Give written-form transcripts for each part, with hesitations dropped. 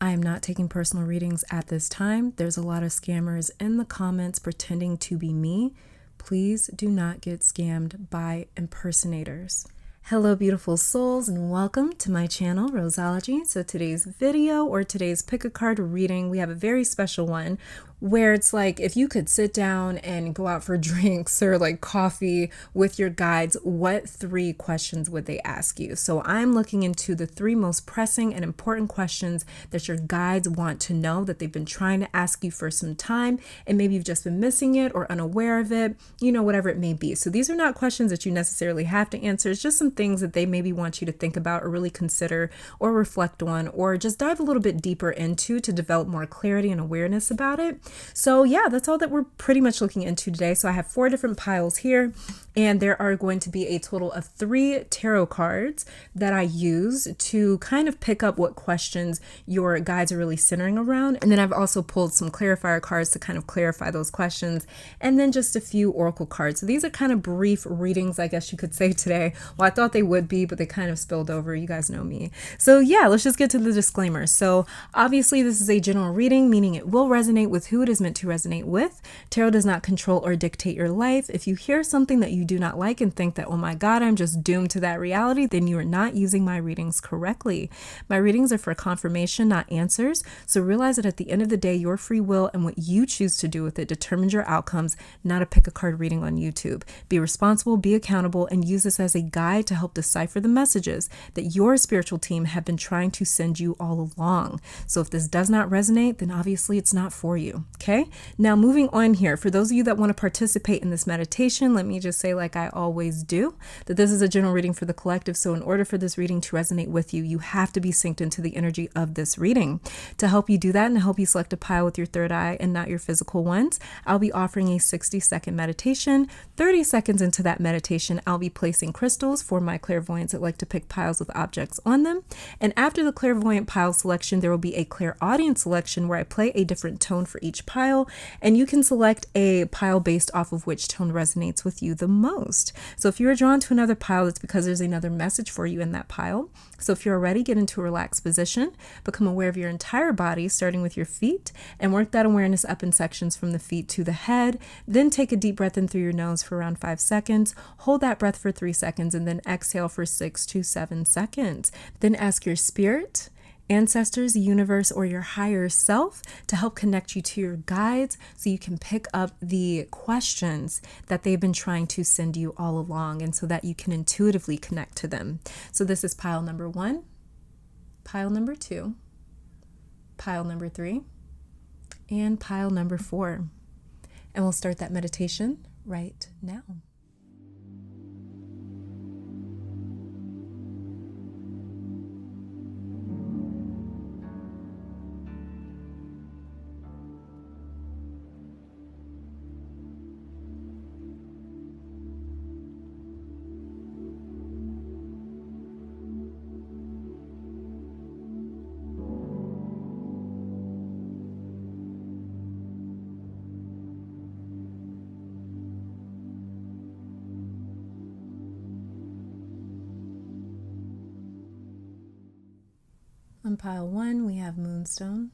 I am not taking personal readings at this time. There's a lot of scammers in the comments pretending to be me. Please do not get scammed by impersonators. Hello, beautiful souls, and welcome to my channel, Roseology. So today's video, or today's pick a card reading, we have a very special one where it's like if you could sit down and go out for drinks or like coffee with your guides, what 3 questions would they ask you? So I'm looking into the 3 most pressing and important questions that your guides want to know, that they've been trying to ask you for some time, and maybe you've just been missing it or unaware of it, you know, whatever it may be. So these are not questions that you necessarily have to answer. It's just some things that they maybe want you to think about or really consider or reflect on, or just dive a little bit deeper into to develop more clarity and awareness about it. So yeah, that's all that we're pretty much looking into today. So I have 4 different piles here, and there are going to be a total of 3 tarot cards that I use to kind of pick up what questions your guides are really centering around. And then I've also pulled some clarifier cards to kind of clarify those questions, and then just a few oracle cards. So these are kind of brief readings, I guess you could say today. Well, I thought they would be, but they kind of spilled over. You guys know me. So yeah, let's just get to the disclaimer. So obviously this is a general reading, meaning it will resonate with who it is meant to resonate with. Tarot does not control or dictate your life. If you hear something that you do not like and think that, oh my God, I'm just doomed to that reality, then you are not using my readings correctly. My readings are for confirmation, not answers. So realize that at the end of the day, your free will and what you choose to do with it determines your outcomes, not a pick a card reading on YouTube. Be responsible, be accountable, and use this as a guide to help decipher the messages that your spiritual team have been trying to send you all along. So if this does not resonate, then obviously it's not for you. Okay? Now moving on here, for those of you that want to participate in this meditation, let me just say, like I always do, that this is a general reading for the collective. So in order for this reading to resonate with you, you have to be synced into the energy of this reading. To help you do that and to help you select a pile with your third eye and not your physical ones, I'll be offering a 60-second meditation. 30 seconds into that meditation, I'll be placing crystals for my clairvoyants that like to pick piles with objects on them. And after the clairvoyant pile selection, there will be a clairaudient selection where I play a different tone for each pile, and you can select a pile based off of which tone resonates with you the most. So if you're drawn to another pile, it's because there's another message for you in that pile. So if you're ready, get into a relaxed position, become aware of your entire body, starting with your feet, and work that awareness up in sections from the feet to the head. Then take a deep breath in through your nose for around 5 seconds, hold that breath for 3 seconds, and then exhale for 6 to 7 seconds. Then ask your spirit, ancestors, the universe, or your higher self to help connect you to your guides so you can pick up the questions that they've been trying to send you all along, and so that you can intuitively connect to them. So this is pile number 1, pile number 2, pile number 3, and pile number 4. And we'll start that meditation right now. On pile 1, we have Moonstone.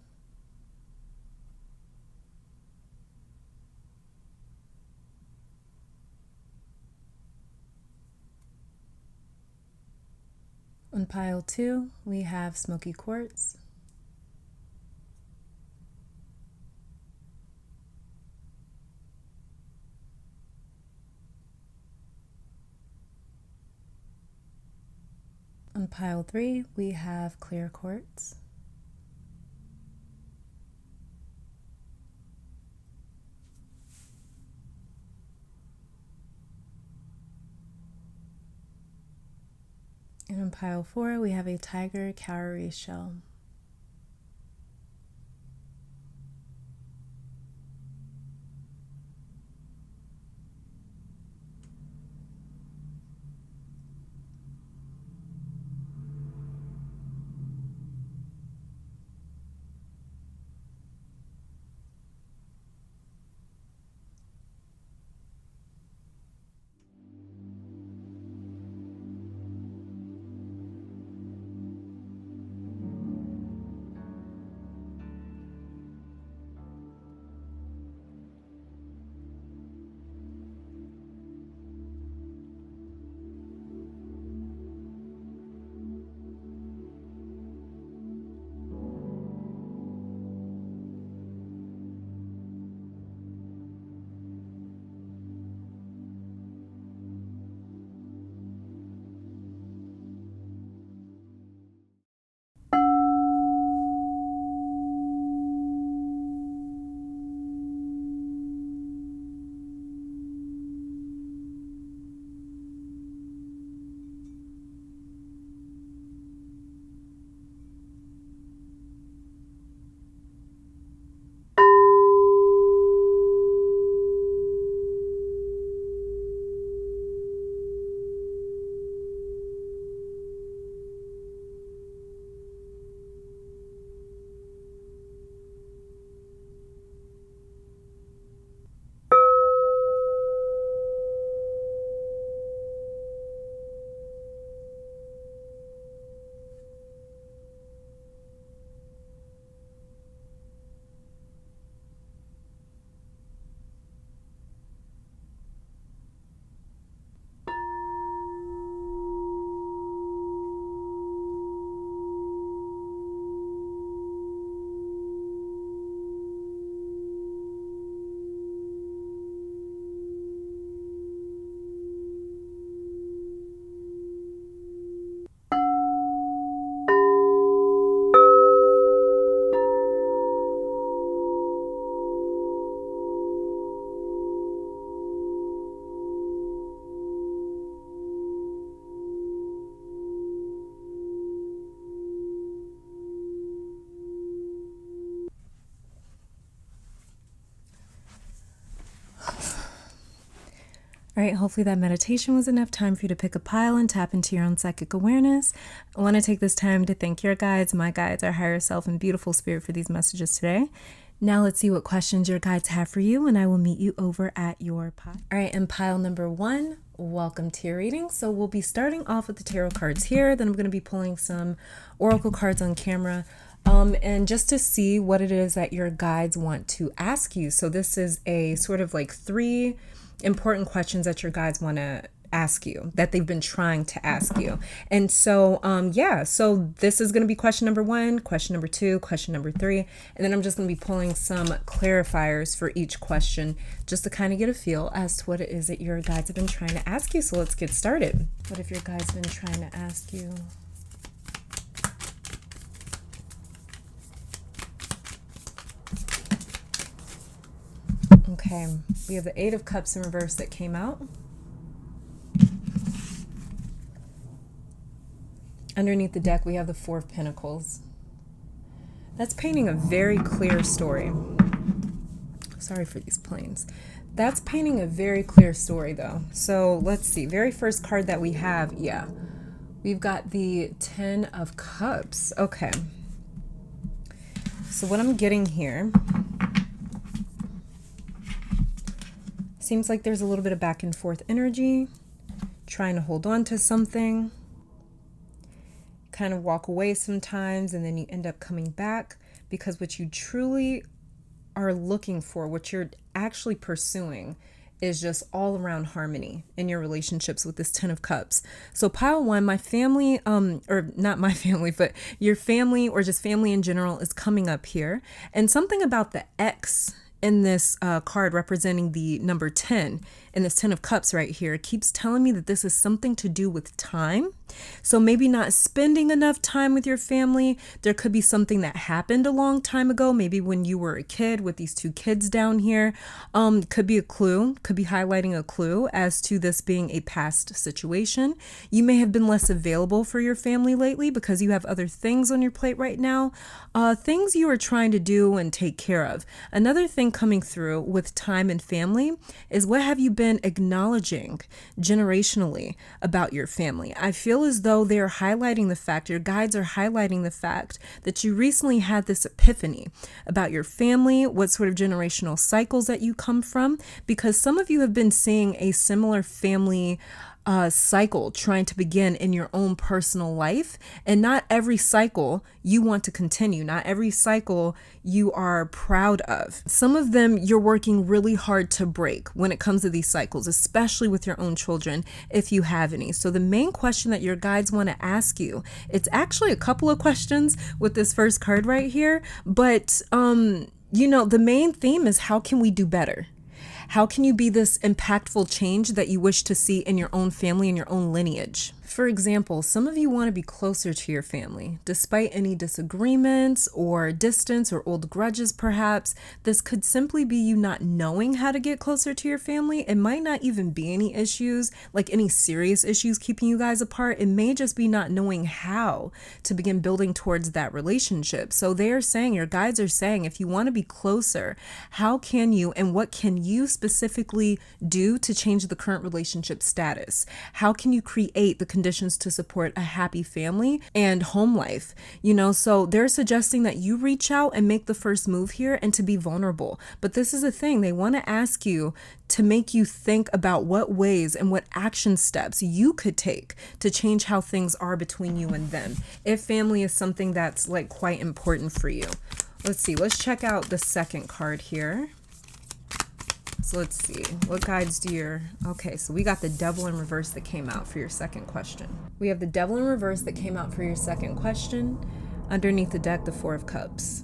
On pile 2, we have Smoky Quartz. On pile 3, we have Clear Quartz. And on pile 4, we have a Tiger Cowrie Shell. All right, hopefully that meditation was enough time for you to pick a pile and tap into your own psychic awareness. I want to take this time to thank your guides, my guides, our higher self, and beautiful spirit for these messages today. Now let's see what questions your guides have for you, and I will meet you over at your pile. All right, and pile number 1, welcome to your reading. So we'll be starting off with the tarot cards here. Then I'm going to be pulling some oracle cards on camera. And just to see what it is that your guides want to ask you. So this is a sort of like 3 important questions that your guides want to ask you, that they've been trying to ask you. And so, so this is going to be question number 1, question number 2, question number 3. And then I'm just going to be pulling some clarifiers for each question just to kind of get a feel as to what it is that your guides have been trying to ask you. So let's get started. What have your guides been trying to ask you? Okay, we have the 8 of Cups in reverse that came out. Underneath the deck, we have the 4 of Pentacles. That's painting a very clear story. Sorry for these planes. That's painting a very clear story, though. So let's see. Very first card that we have, we've got the 10 of Cups. Okay. So what I'm getting here, seems like there's a little bit of back and forth energy, trying to hold on to something, kind of walk away sometimes, and then you end up coming back because what you truly are looking for, what you're actually pursuing, is just all around harmony in your relationships with this 10 of Cups. So pile 1, my family, or not my family, but your family or just family in general is coming up here. And something about the X in this card representing the number 10 in this 10 of Cups right here keeps telling me that this is something to do with time. So maybe not spending enough time with your family. There could be something that happened a long time ago, maybe when you were a kid with these 2 kids down here. Could be a clue, could be highlighting a clue as to this being a past situation. You may have been less available for your family lately because you have other things on your plate right now, things you are trying to do and take care of. Another thing coming through with time and family is what have you been acknowledging generationally about your family. I feel as though they're highlighting the fact, your guides are highlighting the fact that you recently had this epiphany about your family, what sort of generational cycles that you come from, because some of you have been seeing a similar family cycle trying to begin in your own personal life. And not every cycle you want to continue. Not every cycle you are proud of. Some of them you're working really hard to break when it comes to these cycles, especially with your own children, if you have any. So the main question that your guides want to ask you, it's actually a couple of questions with this first card right here, but the main theme is how can we do better? How can you be this impactful change that you wish to see in your own family and your own lineage? For example, some of you want to be closer to your family. Despite any disagreements or distance or old grudges, perhaps, this could simply be you not knowing how to get closer to your family. It might not even be any issues, like any serious issues keeping you guys apart. It may just be not knowing how to begin building towards that relationship. So they are saying, your guides are saying, if you want to be closer, how can you and what can you specifically do to change the current relationship status? How can you create the conditions to support a happy family and home life? So they're suggesting that you reach out and make the first move here and to be vulnerable. But this is a thing, they want to ask you to make you think about what ways and what action steps you could take to change how things are between you and them, if family is something that's like quite important for you. Let's see, let's check out the second card here. So let's see, what guides do your... Okay, so we got the Devil in reverse that came out for your second question. We have the Devil in reverse that came out for your second question. Underneath the deck, the 4 of Cups.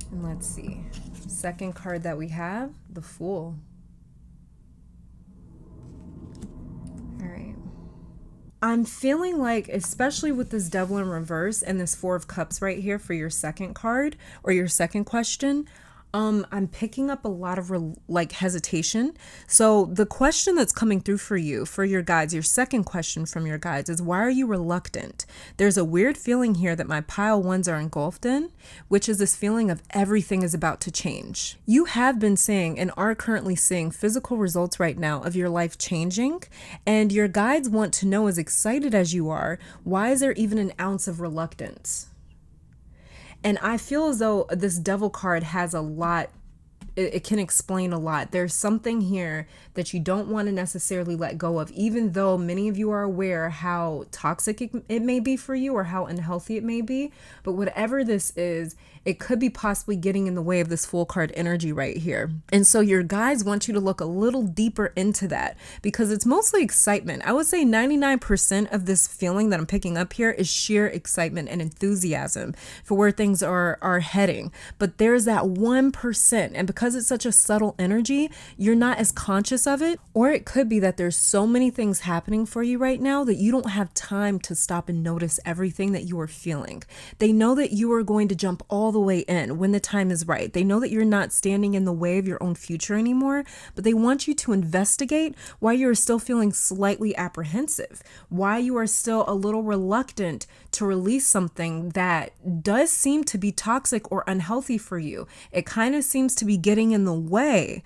And let's see, second card that we have, the Fool. All right. I'm feeling like, especially with this Devil in reverse and this 4 of Cups right here for your second card or your second question, I'm picking up a lot of hesitation. So the question that's coming through for you, for your guides, your second question from your guides is, why are you reluctant? There's a weird feeling here that my pile ones are engulfed in, which is this feeling of everything is about to change. You have been seeing and are currently seeing physical results right now of your life changing. And your guides want to know, as excited as you are, why is there even an ounce of reluctance? And I feel as though this devil card has a lot, it can explain a lot. There's something here that you don't want to necessarily let go of, even though many of you are aware how toxic it may be for you or how unhealthy it may be. But whatever this is, it could be possibly getting in the way of this Fool card energy right here. And so your guides want you to look a little deeper into that, because it's mostly excitement. I would say 99% of this feeling that I'm picking up here is sheer excitement and enthusiasm for where things are heading. But there's that 1%, and because it's such a subtle energy, you're not as conscious of it. Or it could be that there's so many things happening for you right now that you don't have time to stop and notice everything that you are feeling. They know that you are going to jump all the way in when the time is right. They know that you're not standing in the way of your own future anymore, but they want you to investigate why you're still feeling slightly apprehensive, why you are still a little reluctant to release something that does seem to be toxic or unhealthy for you. It kind of seems to be getting in the way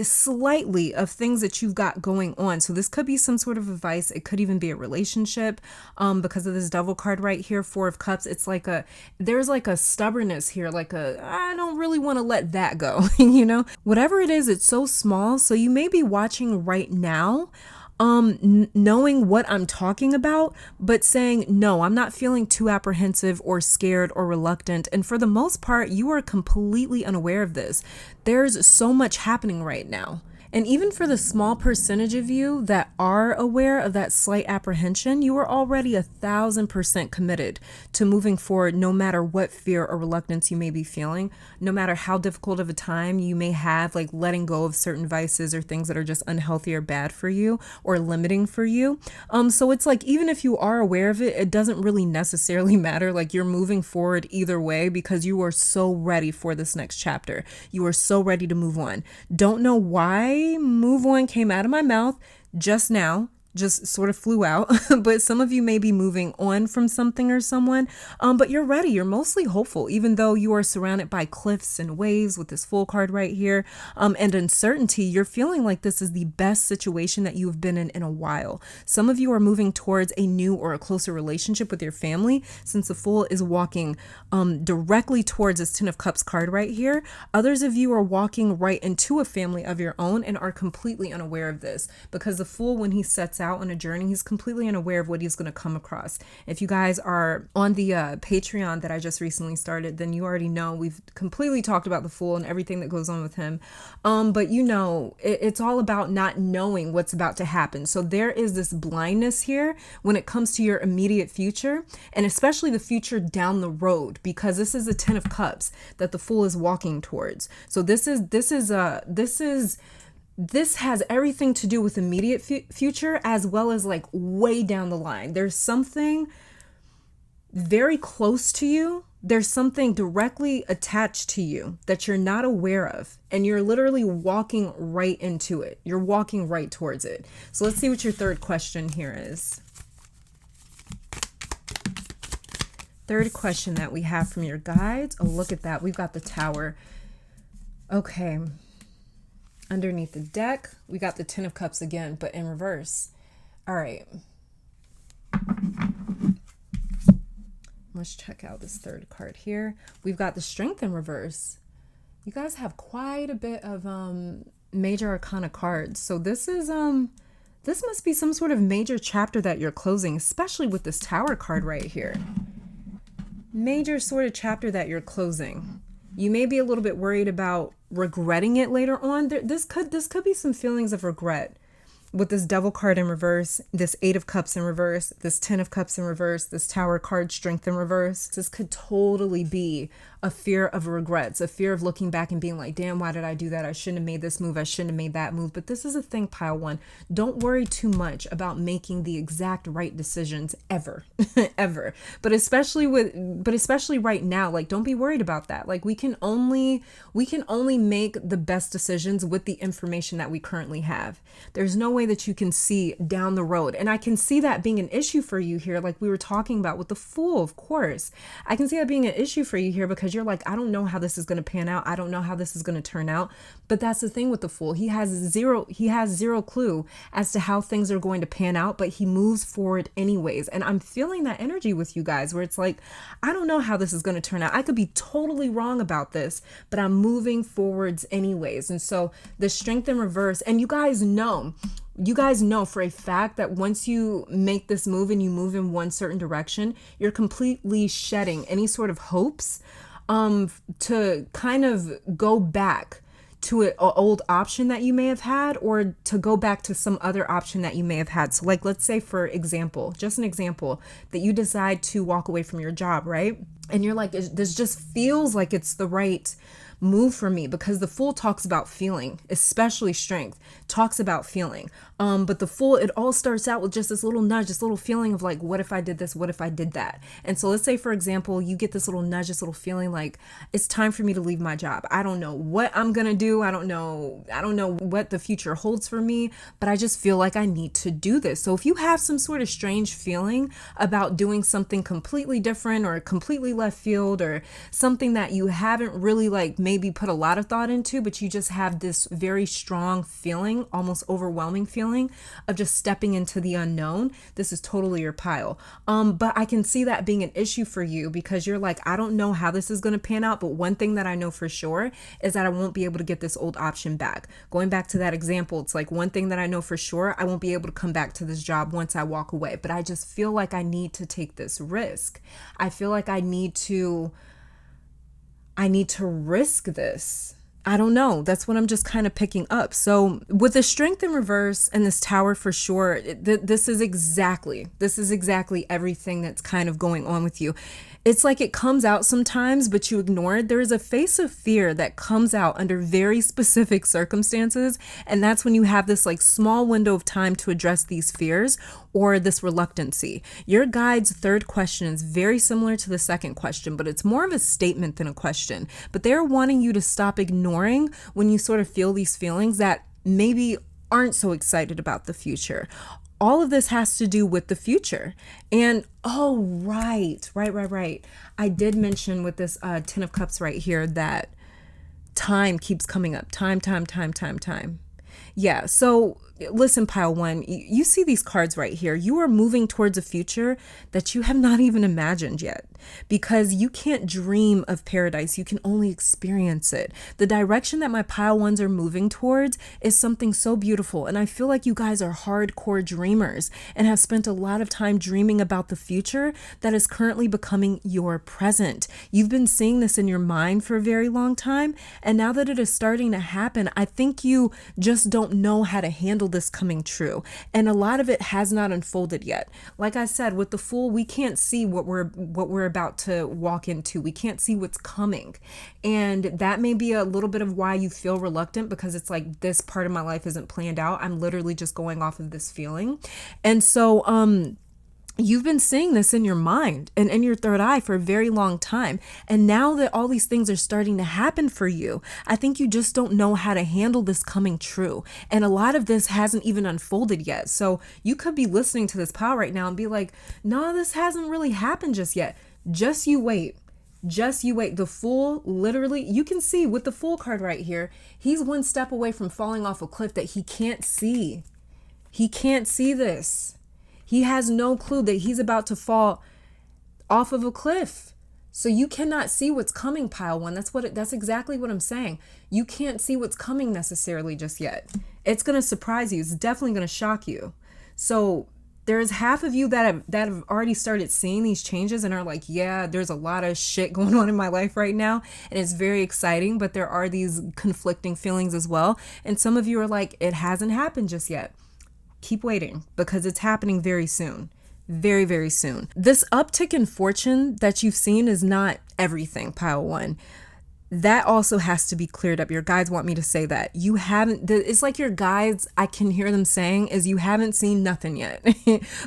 slightly of things that you've got going on. So this could be some sort of advice. It could even be a relationship because of this devil card right here, 4 of Cups. It's like there's like a stubbornness here, I don't really want to let that go, whatever it is, it's so small. So you may be watching right now, knowing what I'm talking about, but saying, no, I'm not feeling too apprehensive or scared or reluctant. And for the most part, you are completely unaware of this. There's so much happening right now. And even for the small percentage of you that are aware of that slight apprehension, you are already 1,000% committed to moving forward, no matter what fear or reluctance you may be feeling, no matter how difficult of a time you may have, like letting go of certain vices or things that are just unhealthy or bad for you or limiting for you. So it's like, even if you are aware of it, it doesn't really necessarily matter. Like, you're moving forward either way because you are so ready for this next chapter. You are so ready to move on. Don't know why move on came out of my mouth just now, just sort of flew out, but some of you may be moving on from something or someone, but you're ready. You're mostly hopeful, even though you are surrounded by cliffs and waves with this Fool card right here, and uncertainty. You're feeling like this is the best situation that you've been in a while. Some of you are moving towards a new or a closer relationship with your family, since the Fool is walking directly towards this 10 of Cups card right here. Others of you are walking right into a family of your own and are completely unaware of this, because the Fool, when he sets out on a journey, he's completely unaware of what he's going to come across. If you guys are on the Patreon that I just recently started, then you already know we've completely talked about the Fool and everything that goes on with him. But it's all about not knowing what's about to happen. So there is this blindness here when it comes to your immediate future, and especially the future down the road, because this is a 10 of Cups that the Fool is walking towards. So this has everything to do with immediate future, as well as like way down the line. There's something very close to you. There's something directly attached to you that you're not aware of, and you're literally walking right into it. You're walking right towards it. So let's see what your third question here is. Third question that we have from your guides. Oh, look at that. We've got the Tower. Okay. Underneath the deck, we got the 10 of Cups again, but in reverse. All right. Let's check out this third card here. We've got the Strength in reverse. You guys have quite a bit of major arcana cards. So this must be some sort of major chapter that you're closing, especially with this Tower card right here. Major sort of chapter that you're closing. You may be a little bit worried about regretting it later on. This could be some feelings of regret with this Devil card in reverse, this Eight of Cups in reverse, this Ten of Cups in reverse, this Tower card, Strength in reverse, this could totally be a fear of regrets, a fear of looking back and being like, damn, why did I do that? I shouldn't have made this move. I shouldn't have made that move. But this is a thing, pile one. Don't worry too much about making the exact right decisions ever, ever. But especially right now, like, don't be worried about that. Like, we can only make the best decisions with the information that we currently have. There's no way that you can see down the road. And I can see that being an issue for you here, like we were talking about with the Fool, of course. I can see that being an issue for you here because you're like, I don't know how this is going to pan out. I don't know how this is going to turn out. But that's the thing with the Fool. He has zero clue as to how things are going to pan out, but he moves forward anyways. And I'm feeling that energy with you guys where it's like, I don't know how this is going to turn out. I could be totally wrong about this, but I'm moving forwards anyways. And so the Strength in reverse, and you guys know for a fact that once you make this move and you move in one certain direction, you're completely shedding any sort of hopes to kind of go back to an old option that you may have had, or to go back to some other option that you may have had. So like, let's say for example, just an example, that you decide to walk away from your job, right? And you're like, this just feels like it's the right move for me, because the Fool talks about feeling, especially Strength talks about feeling. But the Fool, it all starts out with just this little nudge, this little feeling of like, what if I did this? What if I did that? And so let's say, for example, you get this little nudge, this little feeling like it's time for me to leave my job. I don't know what I'm going to do. I don't know what the future holds for me, but I just feel like I need to do this. So if you have some sort of strange feeling about doing something completely different or completely left field, or something that you haven't really like maybe put a lot of thought into, but you just have this very strong feeling, almost overwhelming feeling of just stepping into the unknown, this is totally your pile. But I can see that being an issue for you because you're like, I don't know how this is going to pan out, but one thing that I know for sure is that I won't be able to get this old option back. Going back to that example, it's like, one thing that I know for sure, I won't be able to come back to this job once I walk away, but I just feel like I need to take this risk. I feel like I need to risk this. I don't know. That's what I'm just kind of picking up. So with the Strength in reverse and this Tower for sure, this is exactly everything that's kind of going on with you. It's like it comes out sometimes, but you ignore it. There is a face of fear that comes out under very specific circumstances. And that's when you have this like small window of time to address these fears or this reluctancy. Your guide's third question is very similar to the second question, but it's more of a statement than a question. But they're wanting you to stop ignoring when you sort of feel these feelings that maybe aren't so excited about the future. All of this has to do with the future. And oh, right. I did mention with this Ten of Cups right here that time keeps coming up. Time. Yeah, so listen, pile one, you see these cards right here. You are moving towards a future that you have not even imagined yet, because you can't dream of paradise. You can only experience it. The direction that my pile ones are moving towards is something so beautiful. And I feel like you guys are hardcore dreamers and have spent a lot of time dreaming about the future that is currently becoming your present. You've been seeing this in your mind for a very long time. And now that it is starting to happen, I think you just don't know how to handle this coming true. And a lot of it has not unfolded yet. Like I said, with the Fool, we can't see what we're about to walk into. We can't see what's coming. And that may be a little bit of why you feel reluctant, because it's like, this part of my life isn't planned out. I'm literally just going off of this feeling. And so, you've been seeing this in your mind and in your third eye for a very long time. And now that all these things are starting to happen for you, I think you just don't know how to handle this coming true. And a lot of this hasn't even unfolded yet. So you could be listening to this pile right now and be like, no, this hasn't really happened just yet. Just you wait. Just you wait. The Fool, literally, you can see with the Fool card right here, he's one step away from falling off a cliff that he can't see. He can't see this. He has no clue that he's about to fall off of a cliff. So you cannot see what's coming, pile one. That's exactly what I'm saying. You can't see what's coming necessarily just yet. It's going to surprise you. It's definitely going to shock you. So there's half of you that have already started seeing these changes and are like, yeah, there's a lot of shit going on in my life right now. And it's very exciting, but there are these conflicting feelings as well. And some of you are like, it hasn't happened just yet. keep waiting because it's happening very soon. Very, very soon. This uptick in fortune that you've seen is not everything, pile one. That also has to be cleared up. Your guides want me to say that. You haven't, it's like your guides, I can hear them saying, is you haven't seen nothing yet.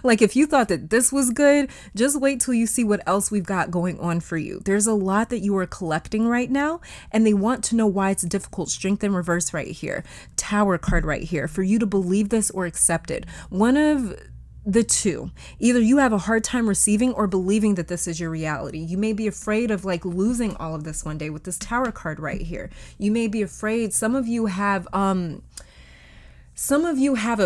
Like if you thought that this was good, just wait till you see what else we've got going on for you. There's a lot that you are collecting right now, and they want to know why it's difficult. Strength in reverse right here. Tower card right here. For you to believe this or accept it. One of the two. Either you have a hard time receiving or believing that this is your reality. You may be afraid of like losing all of this one day with this Tower card right here. You may be afraid. Some of you have a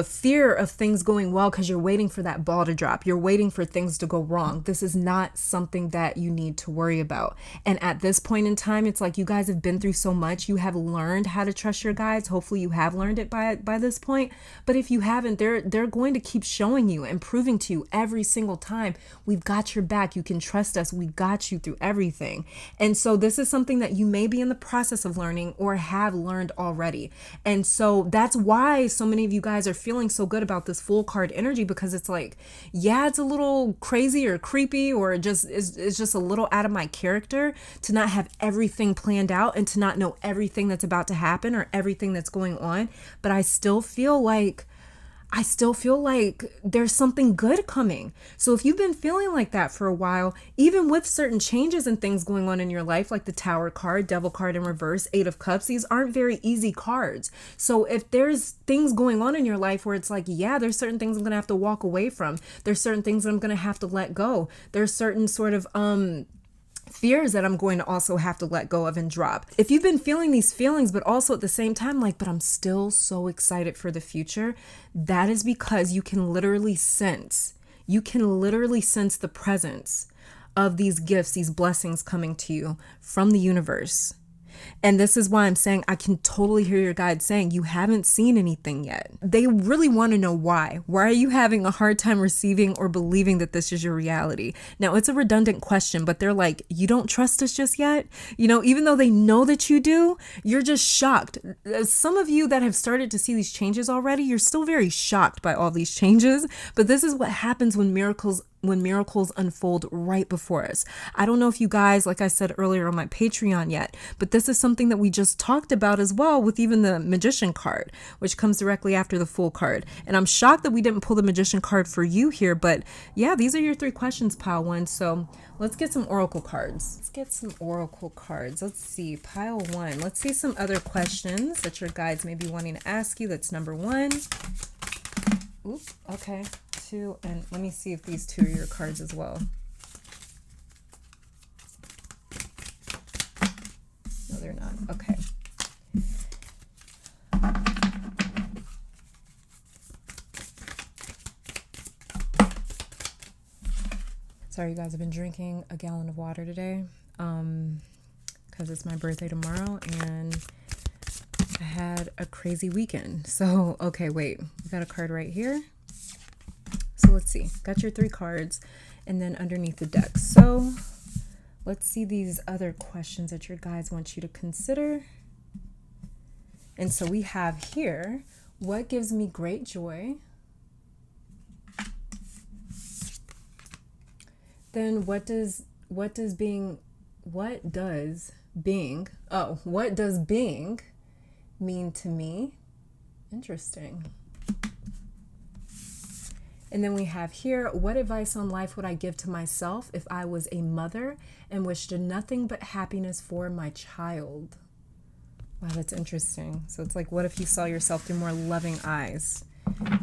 fear of things going well because you're waiting for that ball to drop. You're waiting for things to go wrong. This is not something that you need to worry about. And at this point in time, it's like you guys have been through so much. You have learned how to trust your guides. Hopefully you have learned it by this point. But if you haven't, they're going to keep showing you and proving to you every single time, we've got your back. You can trust us. We got you through everything. And so this is something that you may be in the process of learning or have learned already. And so that's why so many of you guys are feeling so good about this Fool card energy, because it's like, yeah, it's a little crazy or creepy or it's just a little out of my character to not have everything planned out and to not know everything that's about to happen or everything that's going on. But I still feel like there's something good coming. So if you've been feeling like that for a while, even with certain changes and things going on in your life, like the Tower card, Devil card in reverse, Eight of Cups, these aren't very easy cards. So if there's things going on in your life where it's like, yeah, there's certain things I'm going to have to walk away from. There's certain things that I'm going to have to let go. There's certain sort of, fears that I'm going to also have to let go of and drop. If you've been feeling these feelings, but also at the same time, like, but I'm still so excited for the future, that is because you can literally sense the presence of these gifts, these blessings coming to you from the universe. And this is why I'm saying I can totally hear your guides saying you haven't seen anything yet. They really want to know why. Why are you having a hard time receiving or believing that this is your reality? Now, it's a redundant question, but they're like, you don't trust us just yet? You know, even though they know that you do, you're just shocked. Some of you that have started to see these changes already, you're still very shocked by all these changes. But this is what happens when miracles unfold right before us. I don't know if you guys, like I said earlier on my Patreon yet, but this is something that we just talked about as well with even the Magician card, which comes directly after the Fool card. And I'm shocked that we didn't pull the Magician card for you here, but yeah, these are your 3 questions, pile 1. So let's get some Oracle cards. Let's see, pile 1. Let's see some other questions that your guides may be wanting to ask you. That's number 1. Oop, okay. 2, and let me see if these 2 are your cards as well. No, they're not. Okay. Sorry, you guys, I've been drinking a gallon of water today because it's my birthday tomorrow and I had a crazy weekend. So, okay, wait. We got a card right here. So let's see. Got your 3 cards and then underneath the deck. So let's see these other questions that your guides want you to consider. And so we have here, what gives me great joy? Then what does being mean to me? Interesting. And then we have here, what advice on life would I give to myself if I was a mother and wished nothing but happiness for my child? Wow, that's interesting. So it's like, what if you saw yourself through more loving eyes,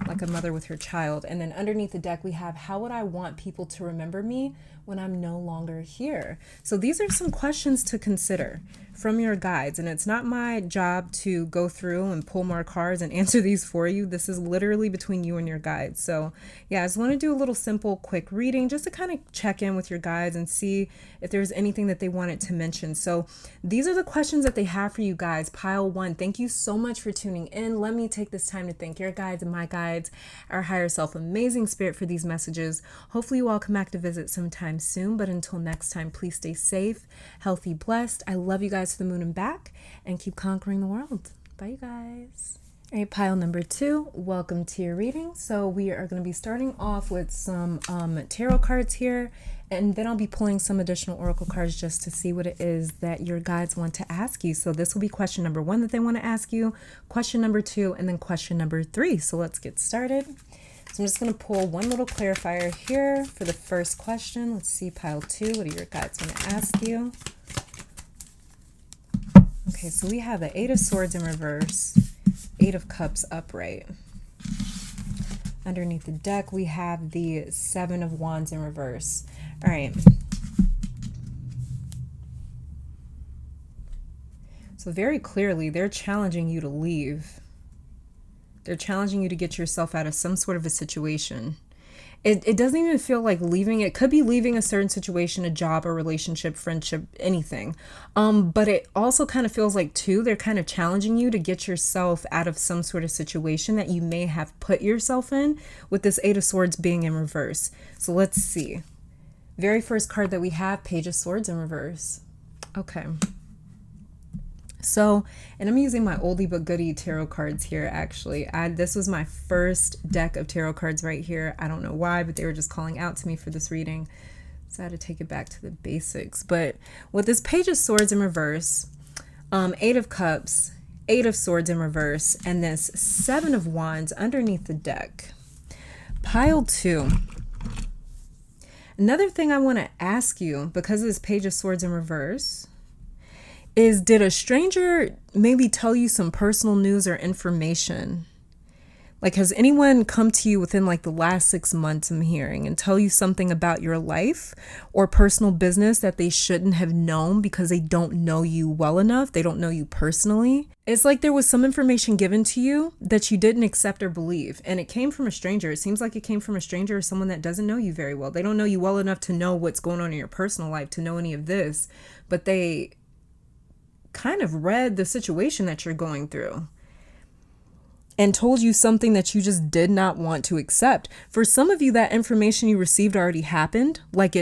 like a mother with her child? And then underneath the deck, we have, how would I want people to remember me when I'm no longer here? So these are some questions to consider from your guides. And it's not my job to go through and pull more cards and answer these for you. This is literally between you and your guides. So yeah, I just want to do a little simple, quick reading just to kind of check in with your guides and see if there's anything that they wanted to mention. So these are the questions that they have for you guys. Pile 1, thank you so much for tuning in. Let me take this time to thank your guides and my guides, our higher self, amazing spirit, for these messages. Hopefully you all come back to visit sometime soon. But until next time, please stay safe, healthy, blessed. I love you guys to the moon and back, and keep conquering the world. Bye, you guys. All right, pile number 2, welcome to your reading. So we are going to be starting off with some tarot cards here, and then I'll be pulling some additional oracle cards just to see what it is that your guides want to ask you. So this will be question number 1 that they want to ask you, question number 2, and then question number 3. So let's get started. So I'm just going to pull one little clarifier here for the first question. Let's see, pile 2, what do your guides want to ask you? Okay, so we have the 8 of Swords in reverse, 8 of Cups upright. Underneath the deck, we have the 7 of Wands in reverse. All right. So very clearly, they're challenging you to leave. They're challenging you to get yourself out of some sort of a situation. It doesn't even feel like leaving. It could be leaving a certain situation, a job, a relationship, friendship, anything. But it also kind of feels like, too, they're kind of challenging you to get yourself out of some sort of situation that you may have put yourself in, with this 8 of Swords being in reverse. So let's see. Very first card that we have, Page of Swords in reverse. Okay. So, and I'm using my oldie but goodie tarot cards here, actually. This was my first deck of tarot cards right here. I don't know why, but they were just calling out to me for this reading. So I had to take it back to the basics. But with this Page of Swords in reverse, 8 of Cups, 8 of Swords in reverse, and this 7 of Wands underneath the deck. Pile 2. Another thing I want to ask you, because of this Page of Swords in reverse, is, did a stranger maybe tell you some personal news or information? Like, has anyone come to you within like the last 6 months, I'm hearing, and tell you something about your life or personal business that they shouldn't have known because they don't know you well enough? They don't know you personally. It's like there was some information given to you that you didn't accept or believe, and it came from a stranger. It seems like it came from a stranger or someone that doesn't know you very well. They don't know you well enough to know what's going on in your personal life, to know any of this, but they kind of read the situation that you're going through and told you something that you just did not want to accept. For some of you, that information you received already happened. Like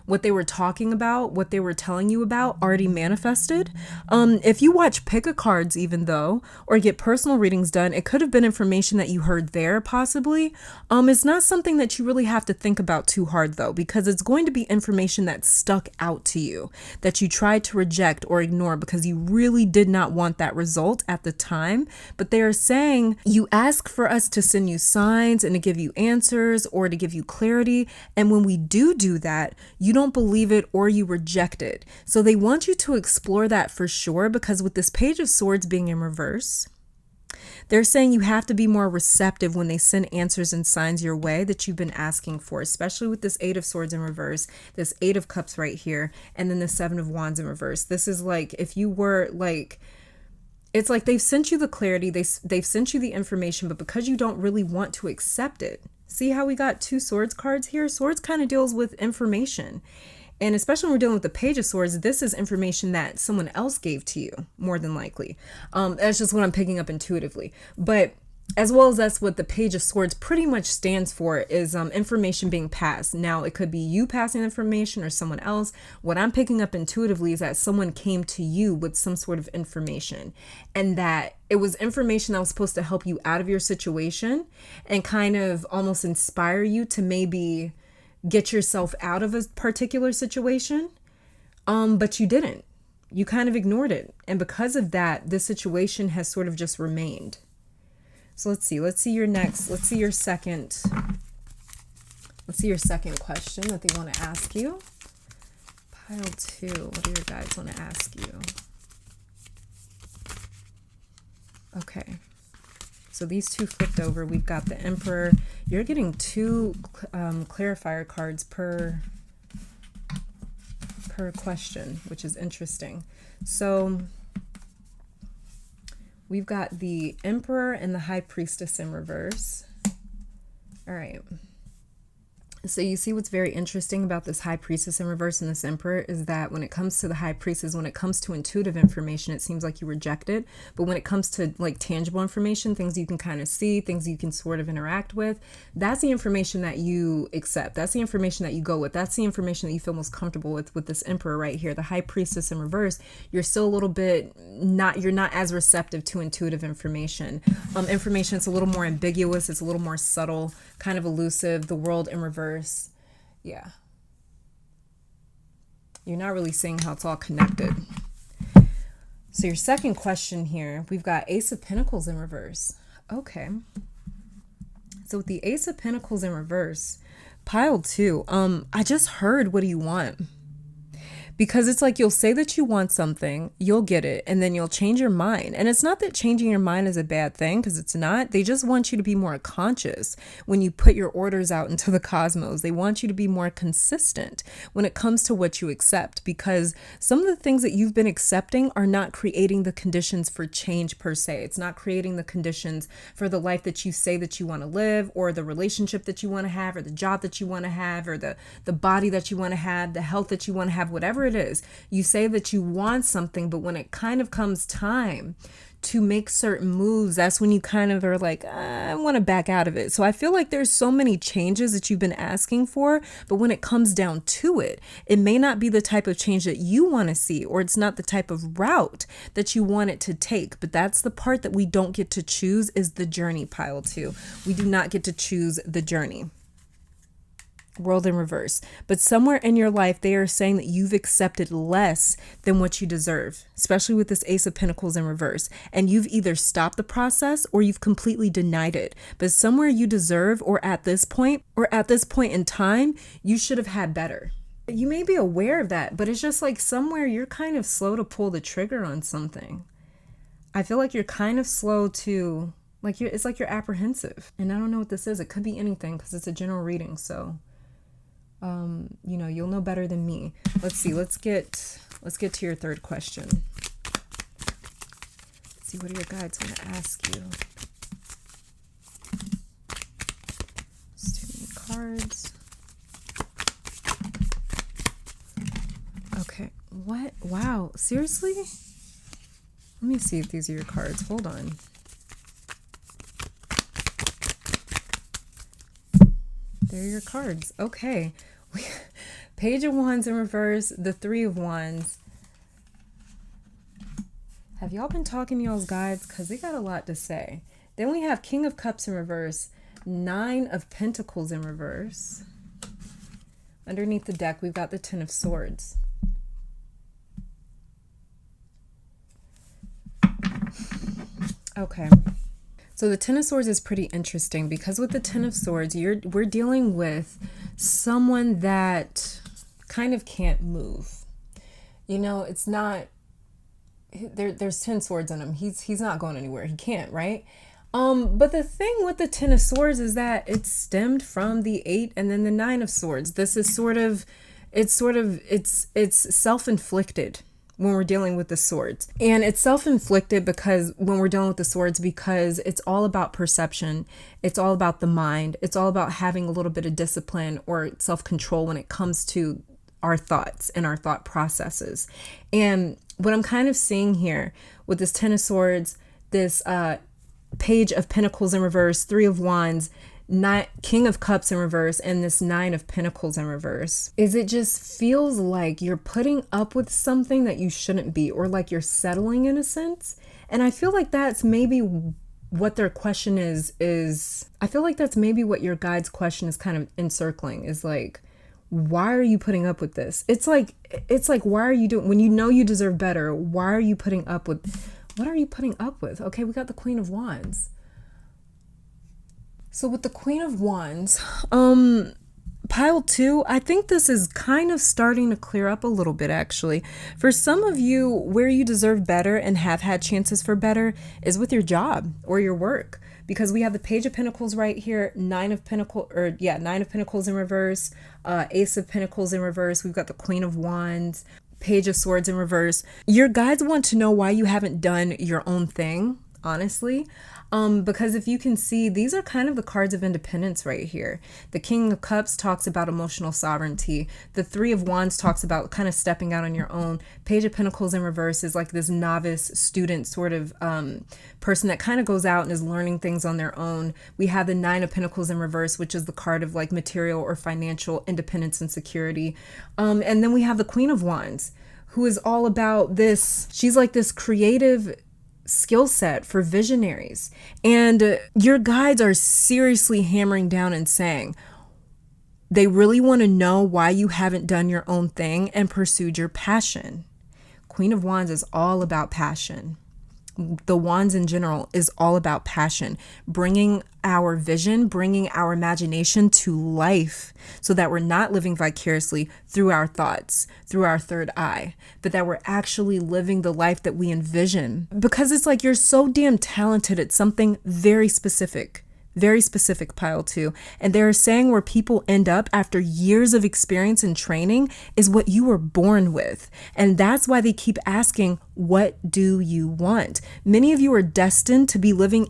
what they were talking about, what they were telling you about already manifested. If you watch pick a cards, even though, or get personal readings done, it could have been information that you heard there, possibly. It's not something that you really have to think about too hard, though, because it's going to be information that stuck out to you, that you tried to reject or ignore because you really did not want that result at the time. But they are saying, you ask for us to send you signs and to give you answers or to give you clarity. And when we do that, you don't believe it or you reject it. So they want you to explore that for sure, because with this Page of Swords being in reverse, they're saying you have to be more receptive when they send answers and signs your way that you've been asking for, especially with this 8 of Swords in reverse, this 8 of Cups right here, and then the 7 of Wands in reverse. This is like, if you were like, it's like they've sent you the clarity, they've sent you the information, but because you don't really want to accept it. See how we got 2 Swords cards here? Swords kind of deals with information. And especially when we're dealing with the Page of Swords, this is information that someone else gave to you, more than likely. That's just what I'm picking up intuitively. But as well as that's what the Page of Swords pretty much stands for, is information being passed. Now, it could be you passing information or someone else. What I'm picking up intuitively is that someone came to you with some sort of information, and that it was information that was supposed to help you out of your situation and kind of almost inspire you to maybe get yourself out of a particular situation. But you didn't. You kind of ignored it. And because of that, this situation has sort of just remained. So let's see your next, let's see your second question that they want to ask you. Pile 2, what do your guides want to ask you? Okay. So these 2 flipped over. We've got the Emperor. You're getting 2 clarifier cards per question, which is interesting. So we've got the Emperor and the High Priestess in reverse. All right. So you see what's very interesting about this High Priestess in reverse and this Emperor is that when it comes to the High Priestess, when it comes to intuitive information, it seems like you reject it. But when it comes to like tangible information, things you can kind of see, things you can sort of interact with, that's the information that you accept. That's the information that you go with. That's the information that you feel most comfortable with this Emperor right here. The High Priestess in reverse, you're still a little bit you're not as receptive to intuitive information. Information that's a little more ambiguous, it's a little more subtle, kind of elusive. The World in reverse. Yeah. You're not really seeing how it's all connected. So your second question here, we've got Ace of Pentacles in reverse. Okay. So with the Ace of Pentacles in reverse, pile 2, I just heard, what do you want? Because it's like you'll say that you want something, you'll get it, and then you'll change your mind. And it's not that changing your mind is a bad thing, because it's not. They just want you to be more conscious when you put your orders out into the cosmos. They want you to be more consistent when it comes to what you accept, because some of the things that you've been accepting are not creating the conditions for change per se. It's not creating the conditions for the life that you say that you want to live, or the relationship that you want to have, or the job that you want to have, or the body that you want to have, the health that you want to have, whatever it is. You say that you want something, but when it kind of comes time to make certain moves, that's when you kind of are like, I want to back out of it. So I feel like there's so many changes that you've been asking for, but when it comes down to it, it may not be the type of change that you want to see, or it's not the type of route that you want it to take. But that's the part that we don't get to choose, is the journey, pile 2. We do not get to choose the journey. World in reverse. But somewhere in your life, they are saying that you've accepted less than what you deserve, especially with this Ace of Pentacles in reverse. And you've either stopped the process or you've completely denied it. But somewhere you deserve, or at this point in time, you should have had better. You may be aware of that, but it's just like somewhere you're kind of slow to pull the trigger on something. I feel like you're kind of slow to, like, it's like you're apprehensive. And I don't know what this is. It could be anything, because it's a general reading. So you'll know better than me. Let's see. Let's get to your third question. Let's see, what are your guides going to ask you? It's too many cards. Okay. What? Wow. Seriously? Let me see if these are your cards. Hold on. They're your cards. Okay. Page of Wands in reverse, the Three of Wands. Have y'all been talking to y'all's guides? Because they got a lot to say. Then we have King of Cups in reverse, Nine of Pentacles in reverse. Underneath the deck, we've got the Ten of Swords. Okay. So the Ten of Swords is pretty interesting, because with the Ten of Swords, we're dealing with someone that kind of can't move. It's not, there's 10 swords in him. He's not going anywhere. He can't, right? But the thing with the Ten of Swords is that it's stemmed from the 8 and then the 9 of Swords. This is it's self-inflicted when we're dealing with the swords. And it's self-inflicted because when we're dealing with the swords, because it's all about perception. It's all about the mind. It's all about having a little bit of discipline or self-control when it comes to our thoughts and our thought processes. And what I'm kind of seeing here with this Ten of Swords, this Page of Pentacles in reverse, Three of Wands, King of Cups in reverse, and this Nine of Pentacles in reverse, is it just feels like you're putting up with something that you shouldn't be, or like you're settling in a sense. And I feel like that's maybe what their question is I feel like that's maybe what your guide's question is kind of encircling, is like, why are you putting up with this? It's like, why are you doing, when you know you deserve better, why are you putting up with, what are you putting up with? Okay, we got the Queen of Wands. So with the Queen of Wands, pile 2, I think this is kind of starting to clear up a little bit, actually. For some of you, where you deserve better and have had chances for better is with your job or your work, because we have the Page of Pentacles right here, Nine of Pentacles in reverse, Ace of Pentacles in reverse. We've got the Queen of Wands, Page of Swords in reverse. Your guides want to know why you haven't done your own thing. Honestly, Because if you can see, these are kind of the cards of independence right here. The King of Cups talks about emotional sovereignty. The Three of Wands talks about kind of stepping out on your own. Page of Pentacles in reverse is like this novice student sort of person that kind of goes out and is learning things on their own. We have the Nine of Pentacles in reverse, which is the card of like material or financial independence and security. And then we have the Queen of Wands, who is all about this. She's like this creative skill set for visionaries. And your guides are seriously hammering down and saying they really want to know why you haven't done your own thing and pursued your passion. Queen of Wands is all about passion. The wands in general is all about passion, bringing our vision, bringing our imagination to life so that we're not living vicariously through our thoughts, through our third eye, but that we're actually living the life that we envision. Because it's like you're so damn talented at something very specific, pile 2. And they're saying where people end up after years of experience and training is what you were born with. And that's why they keep asking, what do you want? Many of you are destined to be living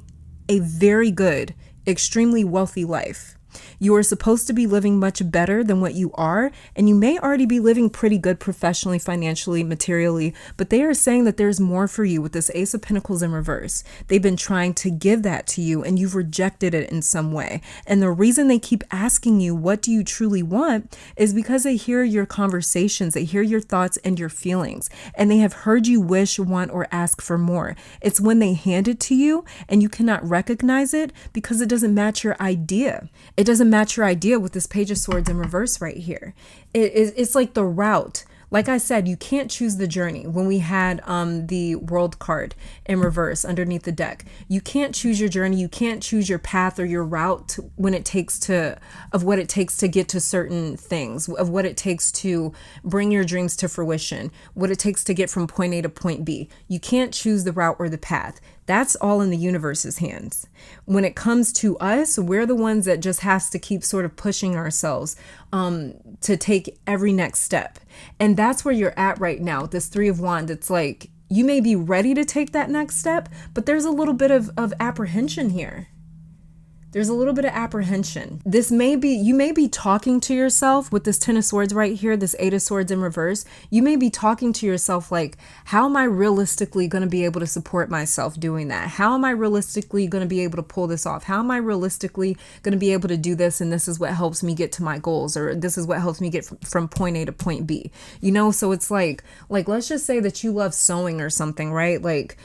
a very good, extremely wealthy life. You are supposed to be living much better than what you are, and you may already be living pretty good professionally, financially, materially, but they are saying that there's more for you with this Ace of Pentacles in reverse. They've been trying to give that to you, and you've rejected it in some way. And the reason they keep asking you, what do you truly want, is because they hear your conversations, they hear your thoughts and your feelings, and they have heard you wish, want, or ask for more. It's when they hand it to you, and you cannot recognize it because it doesn't match your idea. It doesn't match your idea with this Page of Swords in reverse right here. It's like the route. Like I said, you can't choose the journey. When we had the World card in reverse underneath the deck, you can't choose your journey. You can't choose your path or your route when it takes to, of what it takes to get to certain things, of what it takes to bring your dreams to fruition, what it takes to get from point A to point B. You can't choose the route or the path. That's all in the universe's hands. When it comes to us, we're the ones that just has to keep sort of pushing ourselves to take every next step. And that's where you're at right now. This Three of Wands, it's like you may be ready to take that next step, but there's a little bit of apprehension here. There's a little bit of apprehension. You may be talking to yourself with this Ten of Swords right here, this Eight of Swords in reverse. You may be talking to yourself like, how am I realistically going to be able to support myself doing that? How am I realistically going to be able to pull this off? How am I realistically going to be able to do this? And this is what helps me get to my goals, or this is what helps me get from point A to point B. You know, so it's like let's just say that you love sewing or something, right? Like,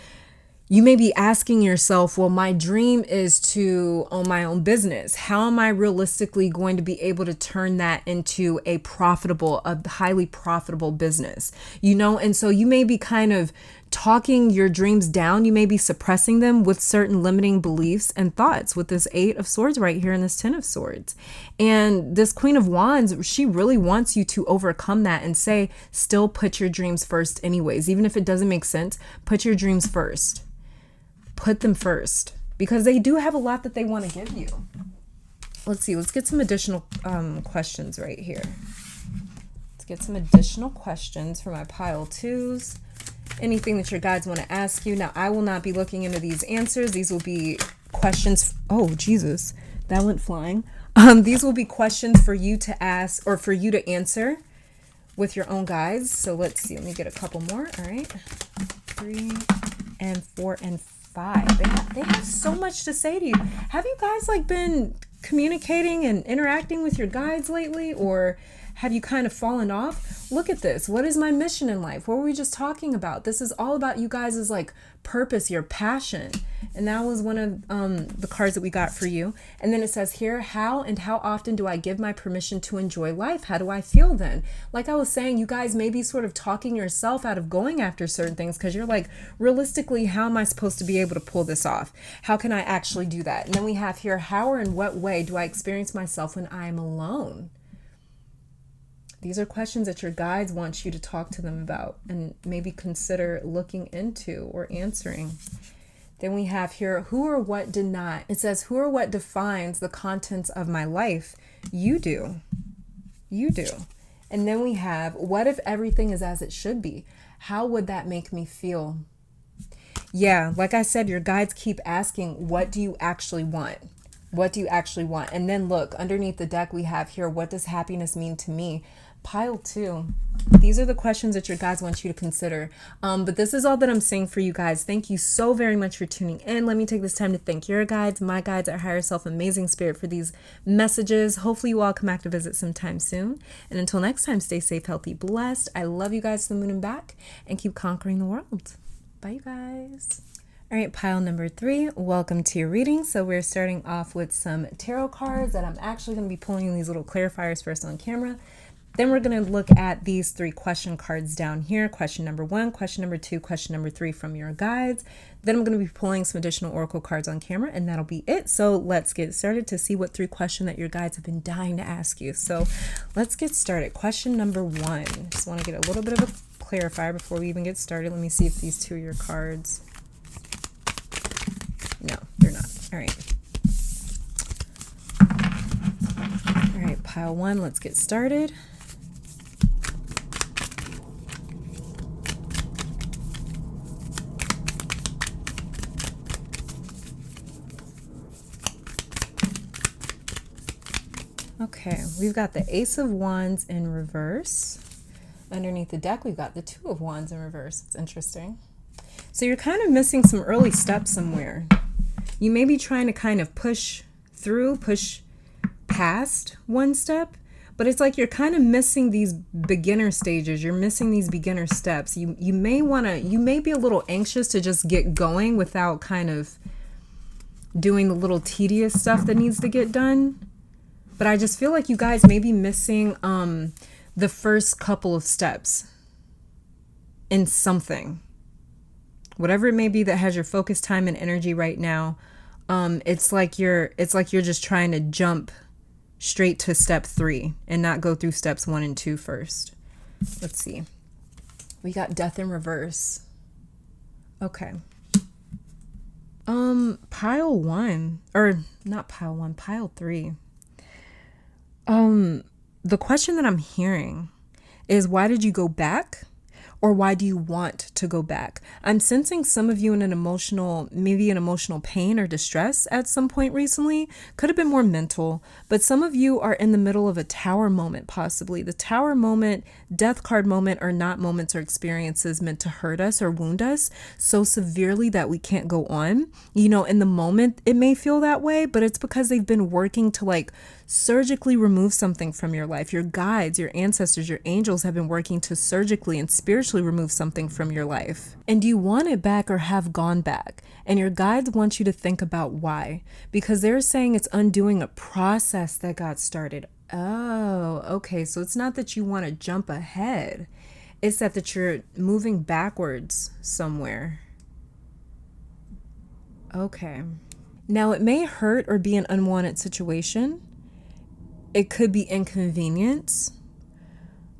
you may be asking yourself, well, my dream is to own my own business. How am I realistically going to be able to turn that into a highly profitable business? You know, and so you may be kind of talking your dreams down. You may be suppressing them with certain limiting beliefs and thoughts with this Eight of Swords right here and this Ten of Swords. And this Queen of Wands, she really wants you to overcome that and say, still put your dreams first anyways. Even if it doesn't make sense, put your dreams first. Put them first, because they do have a lot that they want to give you. Let's see. Let's get some additional questions right here. Let's get some additional questions for my pile 2s. Anything that your guides want to ask you. Now, I will not be looking into these answers. These will be questions. Oh, Jesus, that went flying. These will be questions for you to ask or for you to answer with your own guides. So let's see. Let me get a couple more. All right. 3 and 4 and 5. They have so much to say to you. Have you guys like been communicating and interacting with your guides lately, or have you kind of fallen off? Look at this. What is my mission in life? What were we just talking about? This is all about you guys' like purpose, your passion. And that was one of the cards that we got for you. And then it says here, how and how often do I give my permission to enjoy life? How do I feel then? Like I was saying, you guys may be sort of talking yourself out of going after certain things because you're like, realistically, how am I supposed to be able to pull this off? How can I actually do that? And then we have here, how or in what way do I experience myself when I am alone? These are questions that your guides want you to talk to them about and maybe consider looking into or answering. Then we have here, who or what did not. It says, who or what defines the contents of my life? You do. You do. And then we have, what if everything is as it should be? How would that make me feel? Yeah, like I said, your guides keep asking, what do you actually want? What do you actually want? And then look, underneath the deck we have here, what does happiness mean to me? Pile 2. These are the questions that your guides want you to consider. But this is all that I'm saying for you guys. Thank you so very much for tuning in. Let me take this time to thank your guides, my guides, our higher self, amazing spirit, for these messages. Hopefully you all come back to visit sometime soon. And until next time, stay safe, healthy, blessed. I love you guys to the moon and back, and keep conquering the world. Bye, you guys. All right, pile number 3, welcome to your reading. So we're starting off with some tarot cards that I'm actually going to be pulling these little clarifiers first on camera. Then we're going to look at these 3 question cards down here. Question number 1, question number 2, question number 3 from your guides. Then I'm going to be pulling some additional oracle cards on camera, and that'll be it. So let's get started to see what 3 questions that your guides have been dying to ask you. So let's get started. Question number 1. Just want to get a little bit of a clarifier before we even get started. Let me see if these 2 are your cards. No, they're not. All right. All right, pile 1, let's get started. Okay, we've got the Ace of Wands in reverse. Underneath the deck, we've got the 2 of Wands in reverse. It's interesting. So you're kind of missing some early steps somewhere. You may be trying to kind of push past one step, but it's like you're kind of missing these beginner stages. You're missing these beginner steps. You may be a little anxious to just get going without kind of doing the little tedious stuff that needs to get done. But I just feel like you guys may be missing the first couple of steps in something. Whatever it may be that has your focus, time, and energy right now. It's like you're just trying to jump straight to step 3 and not go through steps 1 and 2 first. Let's see. We got Death in reverse. Okay. Pile 1, or not pile 1, pile 3. The question that I'm hearing is, why did you go back? Or why do you want to go back? I'm sensing some of you in an emotional pain or distress at some point recently. Could have been more mental, but some of you are in the middle of a tower moment, possibly. The tower moment, death card moment, are not moments or experiences meant to hurt us or wound us so severely that we can't go on. You know, in the moment, it may feel that way, but it's because they've been working to like surgically remove something from your life. Your guides, your ancestors, your angels have been working to surgically and spiritually remove something from your life. And you want it back or have gone back. And your guides want you to think about why. Because they're saying it's undoing a process that got started. Oh, okay. So it's not that you want to jump ahead. It's that you're moving backwards somewhere. Okay. Now it may hurt or be an unwanted situation. It could be inconvenience.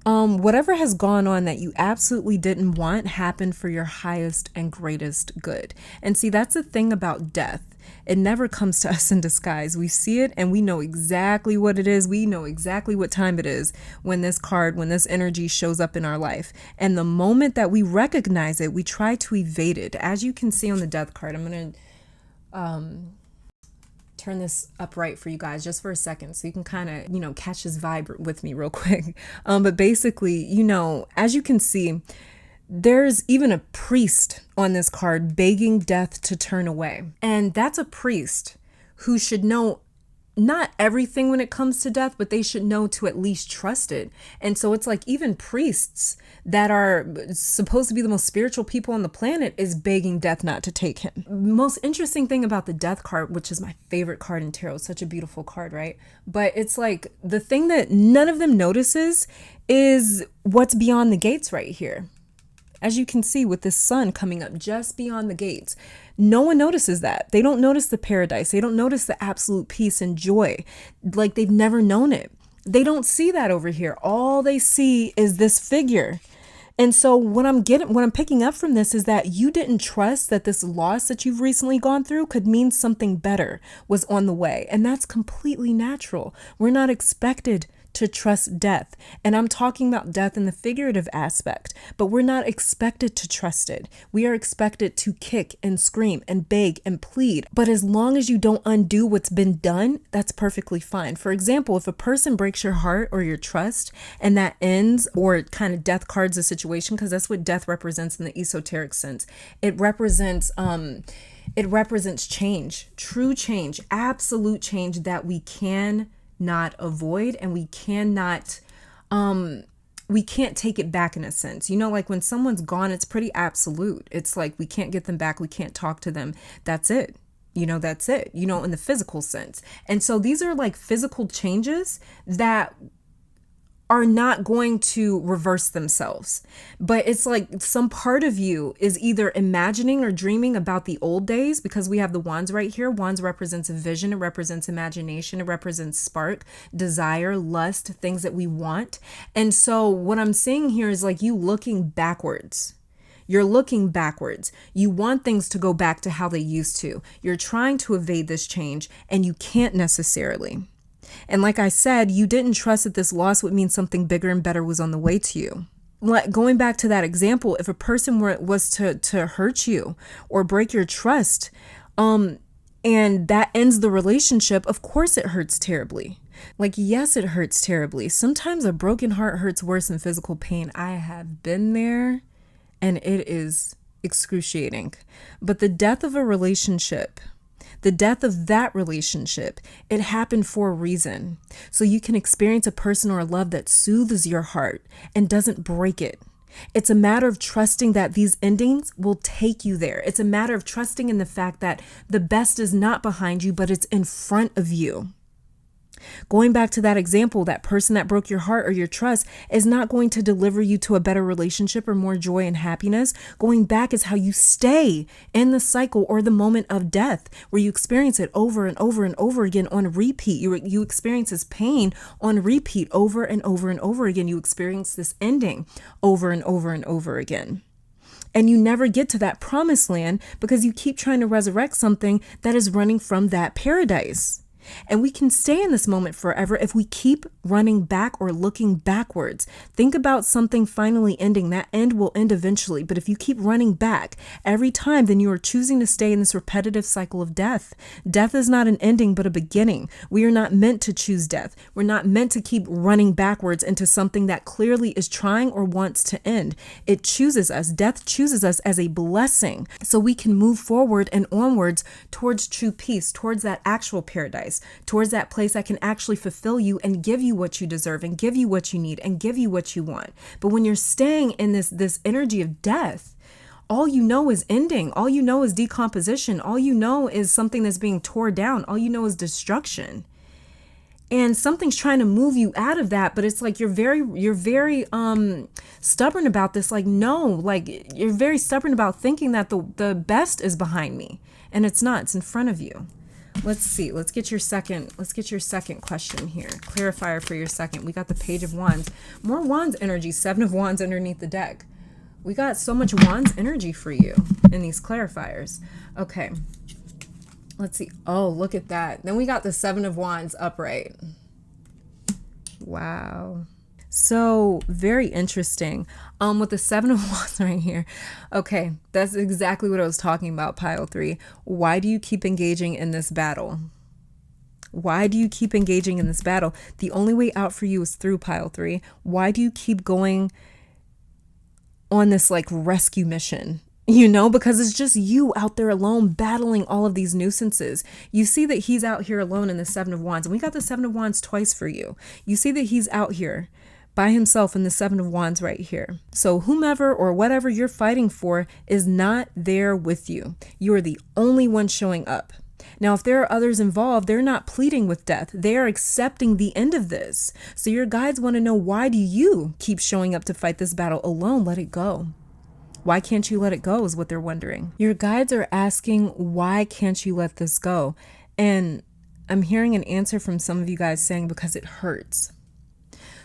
Whatever has gone on that you absolutely didn't want happened for your highest and greatest good. And see, that's the thing about death. It never comes to us in disguise. We see it and we know exactly what it is. We know exactly what time it is when this energy shows up in our life. And the moment that we recognize it, we try to evade it. As you can see on the death card, I'm going to turn this upright for you guys just for a second so you can kind of, catch this vibe with me real quick. But basically, as you can see, there's even a priest on this card begging death to turn away. And that's a priest who should know not everything when it comes to death, but they should know to at least trust it. And so it's like even priests that are supposed to be the most spiritual people on the planet is begging death not to take him. Most interesting thing about the death card, which is my favorite card in tarot, such a beautiful card, right? But it's like the thing that none of them notices is what's beyond the gates right here. As you can see with this sun coming up just beyond the gates, no one notices that. They don't notice the paradise. They don't notice the absolute peace and joy, like they've never known it. They don't see that over here. All they see is this figure. And so what I'm picking up from this is that you didn't trust that this loss that you've recently gone through could mean something better was on the way. And that's completely natural. We're not expected to trust death. And I'm talking about death in the figurative aspect, but we're not expected to trust it. We are expected to kick and scream and beg and plead. But as long as you don't undo what's been done, that's perfectly fine. For example, if a person breaks your heart or your trust and that ends, or kind of death cards the situation, because that's what death represents in the esoteric sense. It represents change, true change, absolute change that we cannot avoid, and we can't take it back in a sense. You know, like when someone's gone, it's pretty absolute. It's like we can't get them back. We can't talk to them. That's it. That's it, in the physical sense. And so these are like physical changes that are not going to reverse themselves. But it's like some part of you is either imagining or dreaming about the old days, because we have the wands right here. Wands represents a vision. It represents imagination. It represents spark, desire, lust, things that we want. And so what I'm seeing here is like you looking backwards. You're looking backwards. You want things to go back to how they used to. You're trying to evade this change, and you can't necessarily. And like I said, you didn't trust that this loss would mean something bigger and better was on the way to you. Like going back to that example, if a person was to hurt you or break your trust, and that ends the relationship, of course it hurts terribly. Like, yes, it hurts terribly. Sometimes a broken heart hurts worse than physical pain. I have been there, and it is excruciating. But the death of a relationship, the death of that relationship, it happened for a reason. So you can experience a person or a love that soothes your heart and doesn't break it. It's a matter of trusting that these endings will take you there. It's a matter of trusting in the fact that the best is not behind you, but it's in front of you. Going back to that example, that person that broke your heart or your trust is not going to deliver you to a better relationship or more joy and happiness. Going back is how you stay in the cycle or the moment of death, where you experience it over and over and over again on repeat. You experience this pain on repeat over and over and over again. You experience this ending over and over and over again. And you never get to that promised land because you keep trying to resurrect something that is running from that paradise. And we can stay in this moment forever if we keep running back or looking backwards. Think about something finally ending. That end will end eventually. But if you keep running back every time, then you are choosing to stay in this repetitive cycle of death. Death is not an ending, but a beginning. We are not meant to choose death. We're not meant to keep running backwards into something that clearly is trying or wants to end. It chooses us. Death chooses us as a blessing so we can move forward and onwards towards true peace, towards that actual paradise, towards that place that can actually fulfill you and give you what you deserve and give you what you need and give you what you want. But when you're staying in this energy of death, all you know is ending. All you know is decomposition. All you know is something that's being torn down. All you know is destruction. And something's trying to move you out of that, but it's like you're very stubborn about this. Like, no, like you're very stubborn about thinking that the best is behind me, and it's not. It's in front of you. Let's see. Let's get your second question here. Clarifier for your second. We got the Page of Wands. More Wands energy. 7 of Wands underneath the deck. We got so much Wands energy for you in these clarifiers. Okay. Let's see. Oh, look at that. Then we got the 7 of Wands upright. Wow. So very interesting. With the 7 of Wands right here. Okay, that's exactly what I was talking about, pile 3. Why do you keep engaging in this battle? Why do you keep engaging in this battle? The only way out for you is through, pile 3. Why do you keep going on this like rescue mission? Because it's just you out there alone battling all of these nuisances. You see that he's out here alone in the 7 of Wands, and we got the 7 of Wands twice for you. You see that he's out here by himself in the 7 of Wands right here. So whomever or whatever you're fighting for is not there with you. You are the only one showing up. Now, if there are others involved, they're not pleading with death. They are accepting the end of this. So your guides want to know, why do you keep showing up to fight this battle alone? Let it go. Why can't you let it go is what they're wondering. Your guides are asking, why can't you let this go? And I'm hearing an answer from some of you guys saying, because it hurts.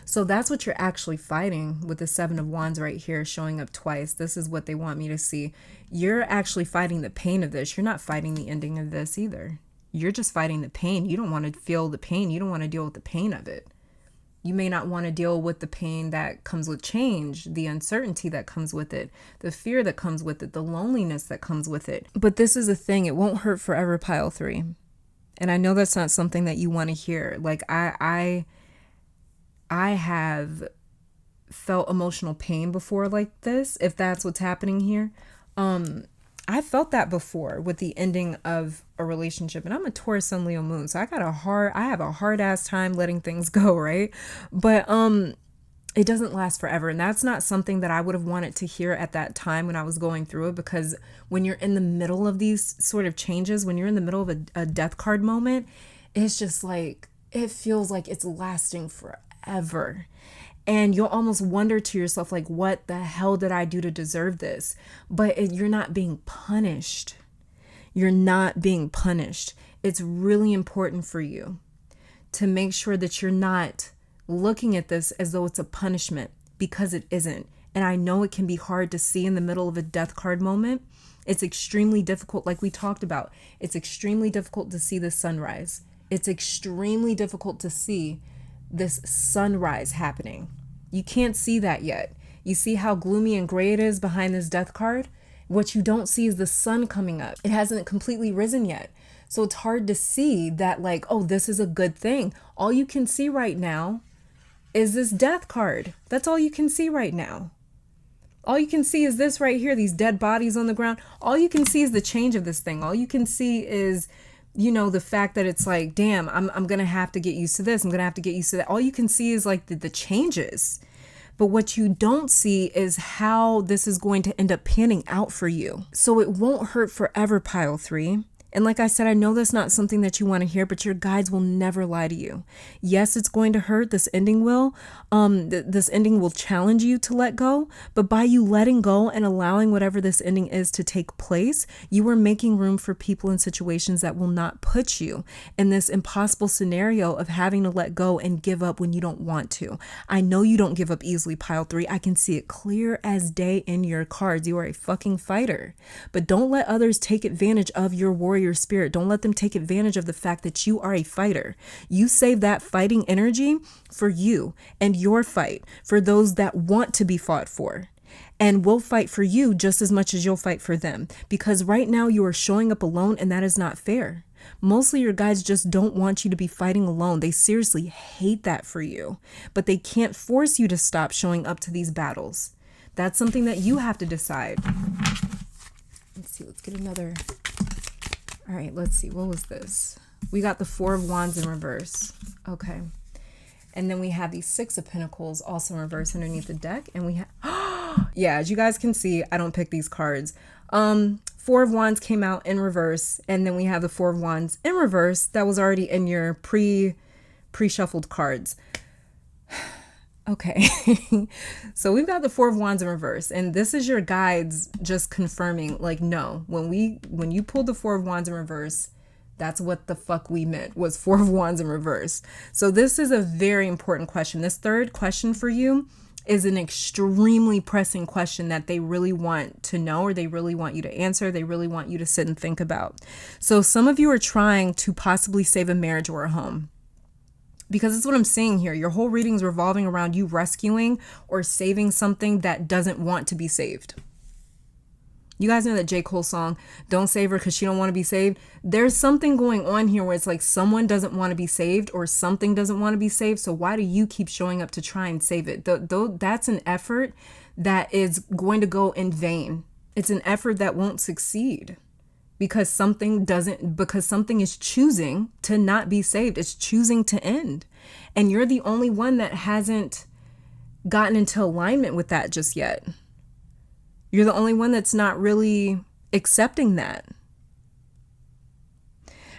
So that's what you're actually fighting with the 7 of Wands right here showing up twice. This is what they want me to see. You're actually fighting the pain of this. You're not fighting the ending of this either. You're just fighting the pain. You don't want to feel the pain. You don't want to deal with the pain of it. You may not want to deal with the pain that comes with change, the uncertainty that comes with it, the fear that comes with it, the loneliness that comes with it. But this is the thing, it won't hurt forever, pile 3. And I know that's not something that you want to hear. Like I have felt emotional pain before like this, if that's what's happening here. I felt that before with the ending of a relationship, and I'm a Taurus Sun Leo Moon, so I have a hard ass time letting things go, right? But it doesn't last forever, and that's not something that I would have wanted to hear at that time when I was going through it, because when you're in the middle of these sort of changes, when you're in the middle of a death card moment, it's just like, it feels like it's lasting forever. And you'll almost wonder to yourself, like, what the hell did I do to deserve this? But you're not being punished. You're not being punished. It's really important for you to make sure that you're not looking at this as though it's a punishment, because it isn't. And I know it can be hard to see in the middle of a death card moment. It's extremely difficult, like we talked about. It's extremely difficult to see the sunrise. It's extremely difficult to see this sunrise happening. You can't see that yet. You see how gloomy and gray it is behind this death card? What you don't see is the sun coming up. It hasn't completely risen yet. So it's hard to see that, like, oh, this is a good thing. All you can see right now is this death card. That's all you can see right now. All you can see is this right here, these dead bodies on the ground. All you can see is the change of this thing. All you can see is, you know, the fact that it's like, damn, I'm going to have to get used to this. I'm going to have to get used to that. All you can see is like the changes. But what you don't see is how this is going to end up panning out for you. So it won't hurt forever, pile 3. And like I said, I know that's not something that you want to hear, but your guides will never lie to you. Yes, it's going to hurt. This ending will. This ending will challenge you to let go. But by you letting go and allowing whatever this ending is to take place, you are making room for people in situations that will not put you in this impossible scenario of having to let go and give up when you don't want to. I know you don't give up easily, pile 3. I can see it clear as day in your cards. You are a fucking fighter. But don't let others take advantage of your warrior spirit. Don't let them take advantage of the fact that you are a fighter. You save that fighting energy for you and your fight, for those that want to be fought for, and will fight for you just as much as you'll fight for them. Because right now you are showing up alone, and that is not fair. Mostly your guides just don't want you to be fighting alone. They seriously hate that for you, but they can't force you to stop showing up to these battles. That's something that you have to decide. Let's see, let's get another. All right, let's see. What was this? We got the 4 of Wands in reverse. Okay. And then we have the 6 of Pentacles also in reverse underneath the deck. And we have, yeah, as you guys can see, I don't pick these cards. 4 of Wands came out in reverse. And then we have the 4 of Wands in reverse. That was already in your pre-shuffled cards. Okay. So we've got the 4 of Wands in reverse, and this is your guides just confirming, like, no, when you pulled the 4 of Wands in reverse, that's what the fuck we meant, was 4 of Wands in reverse. So this is a very important question. This third question for you is an extremely pressing question that they really want to know, or they really want you to answer. They really want you to sit and think about. So some of you are trying to possibly save a marriage or a home. Because it's what I'm seeing here. Your whole reading is revolving around you rescuing or saving something that doesn't want to be saved. You guys know that J. Cole song, Don't Save Her Because She Don't Want to Be Saved? There's something going on here where it's like someone doesn't want to be saved or something doesn't want to be saved. So why do you keep showing up to try and save it? That's an effort that is going to go in vain. It's an effort that won't succeed. Because something is choosing to not be saved. It's choosing to end. And you're the only one that hasn't gotten into alignment with that just yet. You're the only one that's not really accepting that.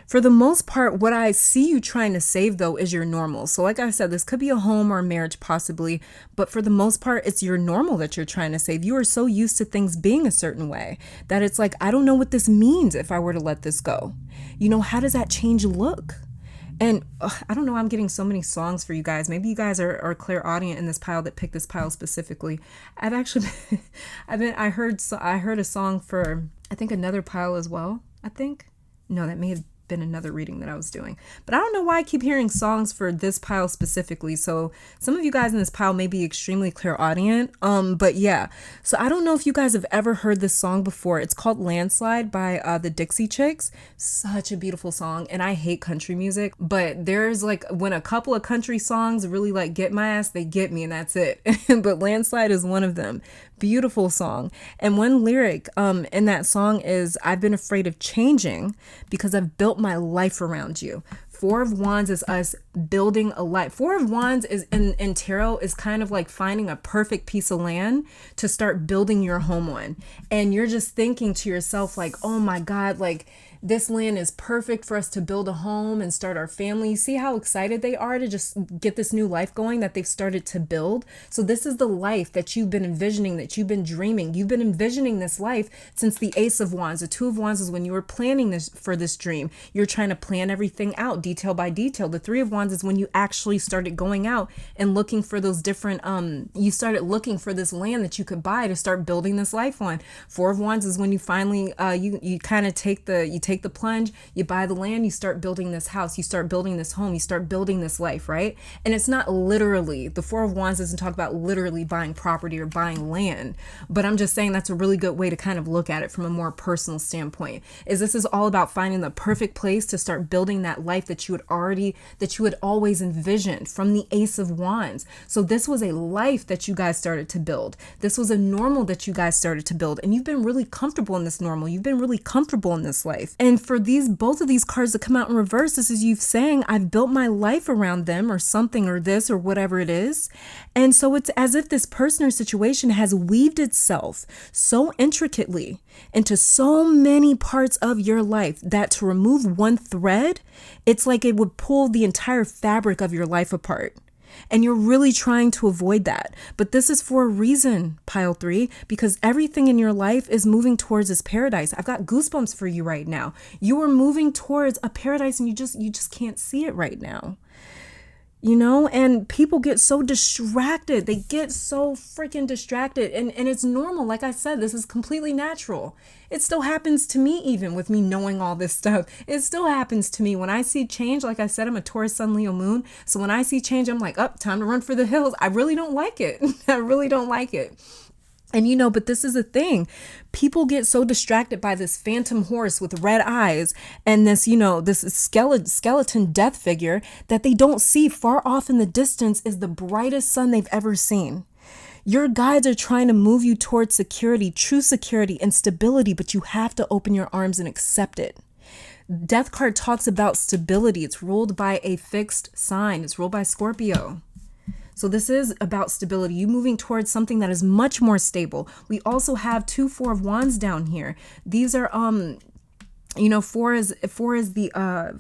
For the most part, what I see you trying to save, though, is your normal. So like I said, this could be a home or a marriage possibly, but for the most part, it's your normal that you're trying to save. You are so used to things being a certain way that it's like, I don't know what this means if I were to let this go. You know, how does that change look? And I don't know, I'm getting so many songs for you guys. Maybe you guys are clairaudient in this pile that picked this pile specifically. I've actually, I heard a song for, I think, another pile as well, I think. No, that may have been another reading that I was doing. But I don't know why I keep hearing songs for this pile specifically. So some of you guys in this pile may be extremely clairaudient. But yeah. So I don't know if you guys have ever heard this song before. It's called Landslide by the Dixie Chicks. Such a beautiful song. And I hate country music. But there's like when a couple of country songs really like get my ass, they get me and that's it. But Landslide is one of them. Beautiful song. And one lyric in that song is, I've been afraid of changing because I've built my life around you. Four of Wands is us building a life. Four of Wands is in tarot is kind of like finding a perfect piece of land to start building your home on. And you're just thinking to yourself like, oh my God, like this land is perfect for us to build a home and start our family. See how excited they are to just get this new life going that they've started to build. So this is the life that you've been envisioning, that you've been dreaming. You've been envisioning this life since the Ace of Wands. The Two of Wands is when you were planning this for this dream. You're trying to plan everything out detail by detail. The Three of Wands is when you actually started going out and looking for those different, you started looking for this land that you could buy to start building this life on. Four of Wands is when you finally, you kind of take the plunge, you buy the land, you start building this house, you start building this home, you start building this life, right? And it's not literally, the Four of Wands doesn't talk about literally buying property or buying land, but I'm just saying that's a really good way to kind of look at it from a more personal standpoint, is this is all about finding the perfect place to start building that life that you had always envisioned from the Ace of Wands. So this was a life that you guys started to build. This was a normal that you guys started to build, and you've been really comfortable in this normal. You've been really comfortable in this life. And for both of these cards that come out in reverse, this is you saying, I've built my life around them or something or this or whatever it is. And so it's as if this person or situation has weaved itself so intricately into so many parts of your life that to remove one thread, it's like it would pull the entire fabric of your life apart. And you're really trying to avoid that. But this is for a reason, pile 3, because everything in your life is moving towards this paradise. I've got goosebumps for you right now. You are moving towards a paradise and you just can't see it right now. You know, and people get so distracted. They get so freaking distracted. And it's normal. Like I said, this is completely natural. It still happens to me, even with me knowing all this stuff. It still happens to me. When I see change, like I said, I'm a Taurus, Sun, Leo, Moon. So when I see change, I'm like, time to run for the hills. I really don't like it. I really don't like it. And you know, but this is the thing. People get so distracted by this phantom horse with red eyes and this, you know, this skeleton death figure that they don't see far off in the distance is the brightest sun they've ever seen. Your guides are trying to move you towards security, true security and stability, but you have to open your arms and accept it. Death card talks about stability. It's ruled by a fixed sign. It's ruled by Scorpio. So this is about stability, you moving towards something that is much more stable. We also have 2 Four of Wands down here. These are, you know, four is the,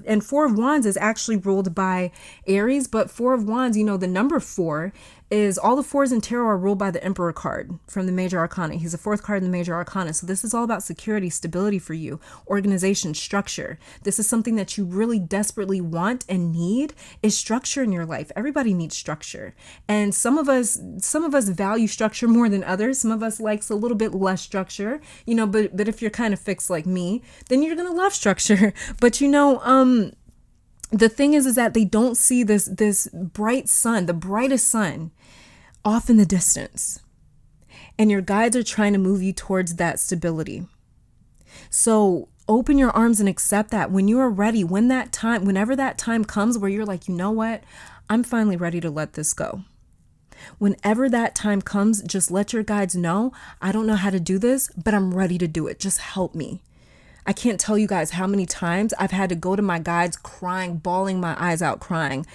and Four of Wands is actually ruled by Aries, but Four of Wands, you know, the number 4 is all the fours in tarot are ruled by the Emperor card from the Major Arcana. He's the 4th card in the Major Arcana. So this is all about security, stability for you, organization, structure. This is something that you really desperately want and need is structure in your life. Everybody needs structure. And some of us value structure more than others. Some of us likes a little bit less structure, you know, but if you're kind of fixed like me, then you're going to love structure. But you know, the thing is that they don't see this bright sun, the brightest sun, off in the distance. And your guides are trying to move you towards that stability. So open your arms and accept that when you are ready, whenever that time comes where you're like, you know what, I'm finally ready to let this go. Whenever that time comes, just let your guides know, I don't know how to do this, but I'm ready to do it. Just help me. I can't tell you guys how many times I've had to go to my guides crying, bawling my eyes out crying.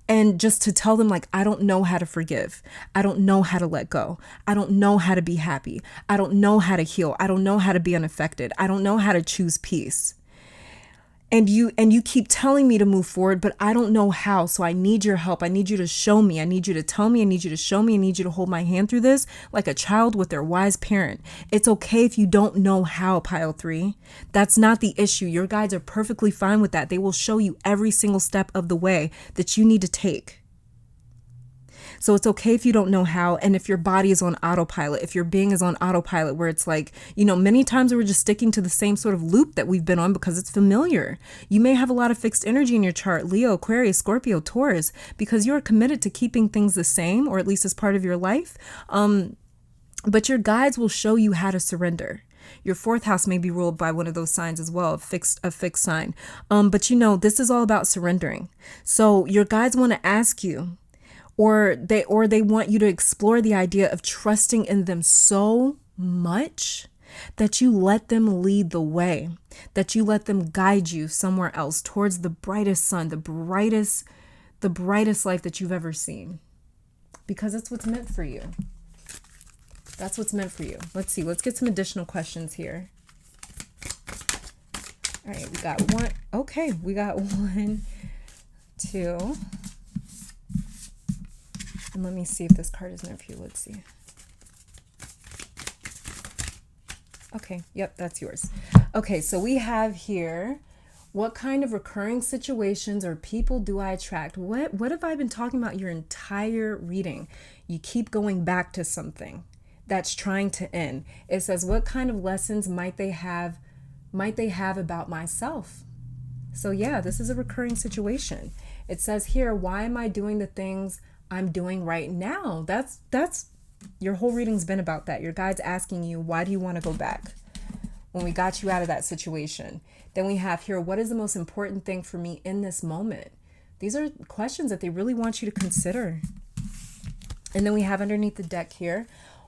And just to tell them, like, I don't know how to forgive. I don't know how to let go. I don't know how to be happy. I don't know how to heal. I don't know how to be unaffected. I don't know how to choose peace. And you keep telling me to move forward, but I don't know how. So I need your help. I need you to show me. I need you to tell me. I need you to show me. I need you to hold my hand through this like a child with their wise parent. It's okay if you don't know how, pile 3. That's not the issue. Your guides are perfectly fine with that. They will show you every single step of the way that you need to take. So it's okay if you don't know how, and if your body is on autopilot, if your being is on autopilot, where it's like, many times we're just sticking to the same sort of loop that we've been on because it's familiar. You may have a lot of fixed energy in your chart, Leo, Aquarius, Scorpio, Taurus, because you're committed to keeping things the same, or at least as part of your life. But your guides will show you how to surrender. Your fourth house may be ruled by one of those signs as well, a fixed sign. But this is all about surrendering. So your guides want to ask you, or they want you to explore the idea of trusting in them so much that you let them lead the way, that you let them guide you somewhere else towards the brightest sun, the brightest life that you've ever seen, because that's what's meant for you. That's what's meant for you. Let's see. Let's get some additional questions here. All right. We got one. Okay. We got 1, 2. And let me see if this card is meant for you. Let's see. Okay. Yep. That's yours. Okay. So we have here, what kind of recurring situations or people do I attract? What have I been talking about your entire reading? You keep going back to something that's trying to end. It says, what kind of lessons might they have about myself? So yeah, this is a recurring situation. It says here, why am I doing the things I'm doing right now? That's your whole reading's been about that. Your guide's asking you, why do you want to go back when we got you out of that situation? Then we have here, what is the most important thing for me in this moment? These are questions that they really want you to consider. And then we have underneath the deck here,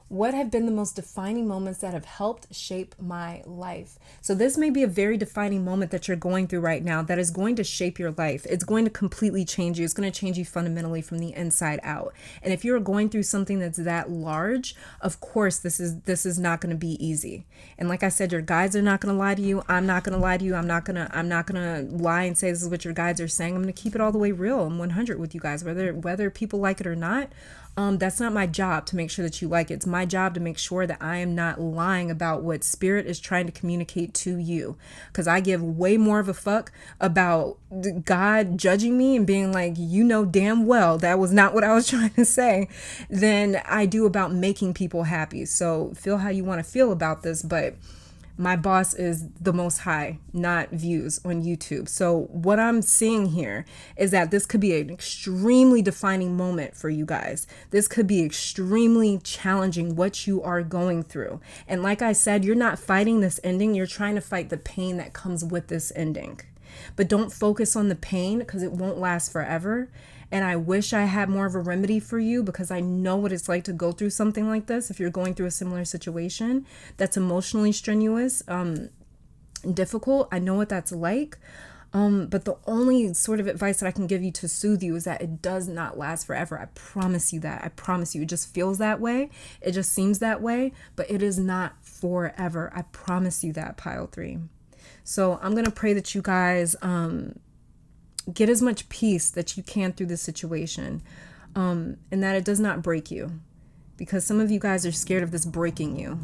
what have been the most defining moments that have helped shape my life? So this may be a very defining moment that you're going through right now that is going to shape your life. It's going to completely change you. It's going to change you fundamentally from the inside out. And if you're going through something that's that large, of course, this is not going to be easy. And like I said, your guides are not going to lie to you. I'm not going to lie to you. I'm not going to lie and say this is what your guides are saying. I'm going to keep it all the way real. I'm 100 with you guys, whether people like it or not. That's not my job to make sure that you like it. It's my job to make sure that I am not lying about what spirit is trying to communicate to you. Because I give way more of a fuck about God judging me and being like, damn well that was not what I was trying to say, than I do about making people happy. So feel how you want to feel about this, but my boss is the Most High, not views on YouTube. So what I'm seeing here is that this could be an extremely defining moment for you guys. This could be extremely challenging what you are going through. And like I said, you're not fighting this ending. You're trying to fight the pain that comes with this ending. But don't focus on the pain because it won't last forever. And I wish I had more of a remedy for you, because I know what it's like to go through something like this. If you're going through a similar situation that's emotionally strenuous, difficult, I know what that's like. But the only sort of advice that I can give you to soothe you is that it does not last forever. I promise you that. I promise you. It just feels that way. It just seems that way, but it is not forever. I promise you that, pile 3. So I'm going to pray that you guys get as much peace that you can through this situation, and that it does not break you, because some of you guys are scared of this breaking you.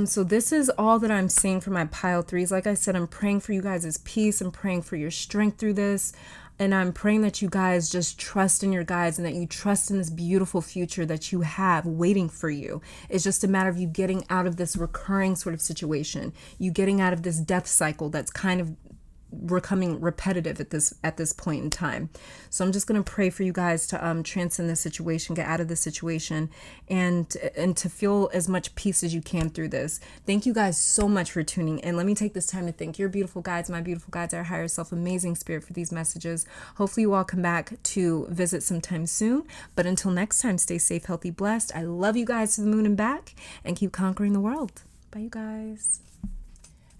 So this is all that I'm seeing for my pile 3s. Like I said, I'm praying for you guys' peace. I'm praying for your strength through this. And I'm praying that you guys just trust in your guides and that you trust in this beautiful future that you have waiting for you. It's just a matter of you getting out of this recurring sort of situation, you getting out of this death cycle that's kind of becoming repetitive at this point in time. So I'm just going to pray for you guys to transcend this situation, get out of this situation, and to feel as much peace as you can through this. Thank you guys so much for tuning in. Let me take this time to thank your beautiful guides, my beautiful guides, our higher self, amazing spirit, for these messages. Hopefully you all come back to visit sometime soon. But until next time, stay safe, healthy, blessed. I love you guys to the moon and back, and keep conquering the world. Bye, you guys.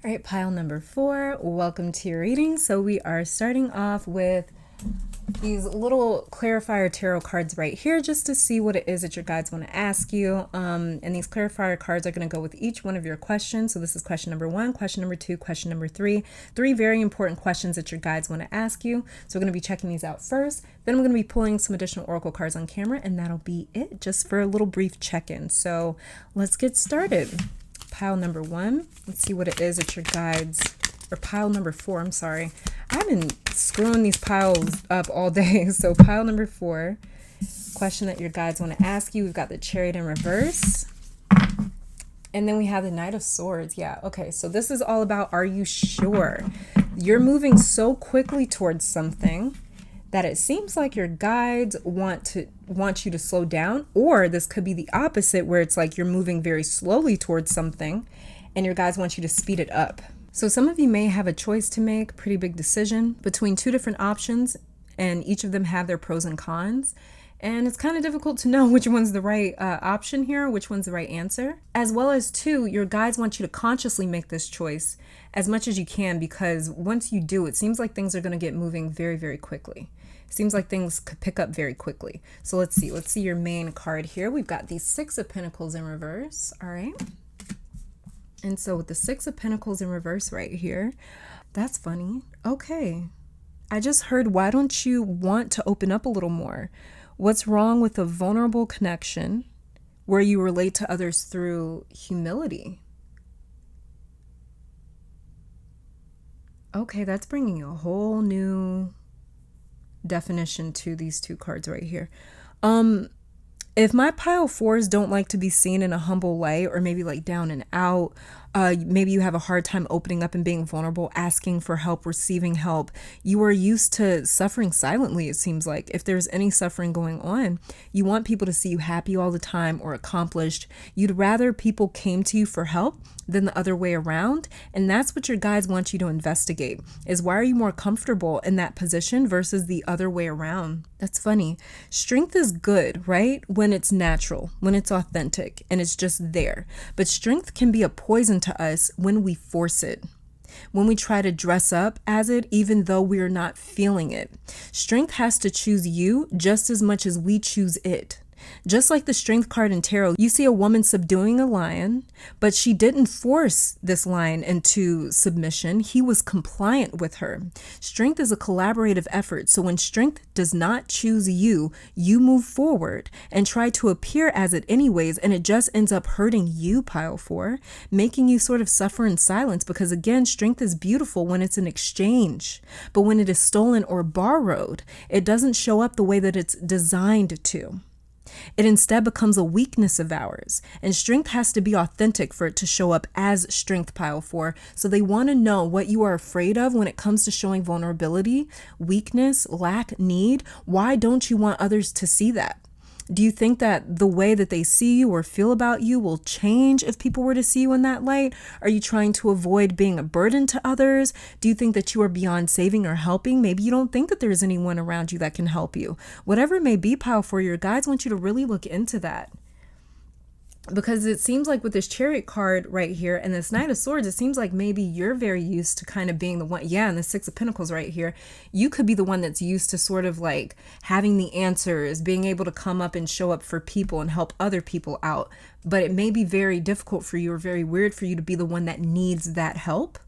All right, pile number 4, welcome to your reading. So we are starting off with these little clarifier tarot cards right here, just to see what it is that your guides want to ask you. And these clarifier cards are going to go with each one of your questions. So this is question number 1, question number 2, question number 3. 3 very important questions that your guides want to ask you. So we're going to be checking these out first. Then I'm going to be pulling some additional oracle cards on camera, and that'll be it, just for a little brief check-in. So let's get started. Pile number 1, let's see what it is that your guides, or pile number 4, I'm sorry. I've been screwing these piles up all day. So pile number 4 question that your guides want to ask you. We've got the Chariot in reverse. And then we have the Knight of Swords. Yeah, okay. So this is all about, are you sure? You're moving so quickly towards something that it seems like your guides want you to slow down, or this could be the opposite, where it's like you're moving very slowly towards something and your guides want you to speed it up. So some of you may have a choice to make, pretty big decision between two different options, and each of them have their pros and cons. And it's kind of difficult to know which one's the right option here, which one's the right answer. As well as too, your guides want you to consciously make this choice as much as you can, because once you do, it seems like things are going to get moving very, very quickly. It seems like things could pick up very quickly. So let's see your main card here. We've got the Six of Pentacles in reverse. All right. And so with the Six of Pentacles in reverse right here, that's funny. Okay. I just heard, why don't you want to open up a little more? What's wrong with a vulnerable connection where you relate to others through humility? Okay, that's bringing a whole new definition to these two cards right here. If my pile fours don't like to be seen in a humble light, or maybe like down and out, maybe you have a hard time opening up and being vulnerable, asking for help, receiving help. You are used to suffering silently, it seems like. If there's any suffering going on, you want people to see you happy all the time or accomplished. You'd rather people came to you for help than the other way around. And that's what your guides want you to investigate, is why are you more comfortable in that position versus the other way around? That's funny. Strength is good, right? When it's natural, when it's authentic, and it's just there. But strength can be a poison to us when we force it, when we try to dress up as it, even though we are not feeling it. Strength has to choose you just as much as we choose it. Just like the Strength card in tarot, you see a woman subduing a lion, but she didn't force this lion into submission. He was compliant with her. Strength is a collaborative effort. So when strength does not choose you, you move forward and try to appear as it anyways, and it just ends up hurting you, pile four, making you sort of suffer in silence, because again, strength is beautiful when it's an exchange, but when it is stolen or borrowed, it doesn't show up the way that it's designed to. It instead becomes a weakness of ours, and strength has to be authentic for it to show up as strength, pile four. So they want to know what you are afraid of when it comes to showing vulnerability, weakness, lack, need. Why don't you want others to see that? Do you think that the way that they see you or feel about you will change if people were to see you in that light? Are you trying to avoid being a burden to others? Do you think that you are beyond saving or helping? Maybe you don't think that there's anyone around you that can help you. Whatever it may be, pile four, your guides want you to really look into that. Because it seems like with this Chariot card right here and this Knight of Swords, it seems like maybe you're very used to kind of being the one. Yeah, and the Six of Pentacles right here, you could be the one that's used to sort of like having the answers, being able to come up and show up for people and help other people out. But it may be very difficult for you or very weird for you to be the one that needs that help.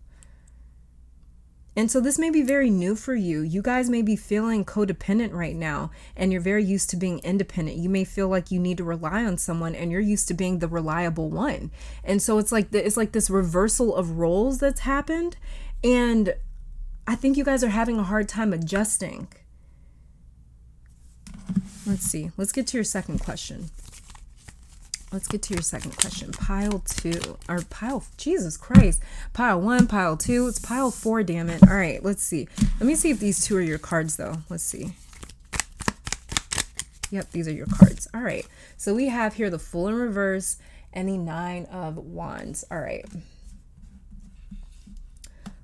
And so this may be very new for you. You guys may be feeling codependent right now, and you're very used to being independent. You may feel like you need to rely on someone, and you're used to being the reliable one. And so it's like this reversal of roles that's happened. And I think you guys are having a hard time adjusting. Let's see. Let's get to your second question. Pile two, or pile, Jesus Christ, pile one, pile two, it's pile four, damn it. All right, let's see. Let me see if these two are your cards though. Let's see. Yep, these are your cards. All right, so we have here the Fool in reverse and the Nine of Wands. All right.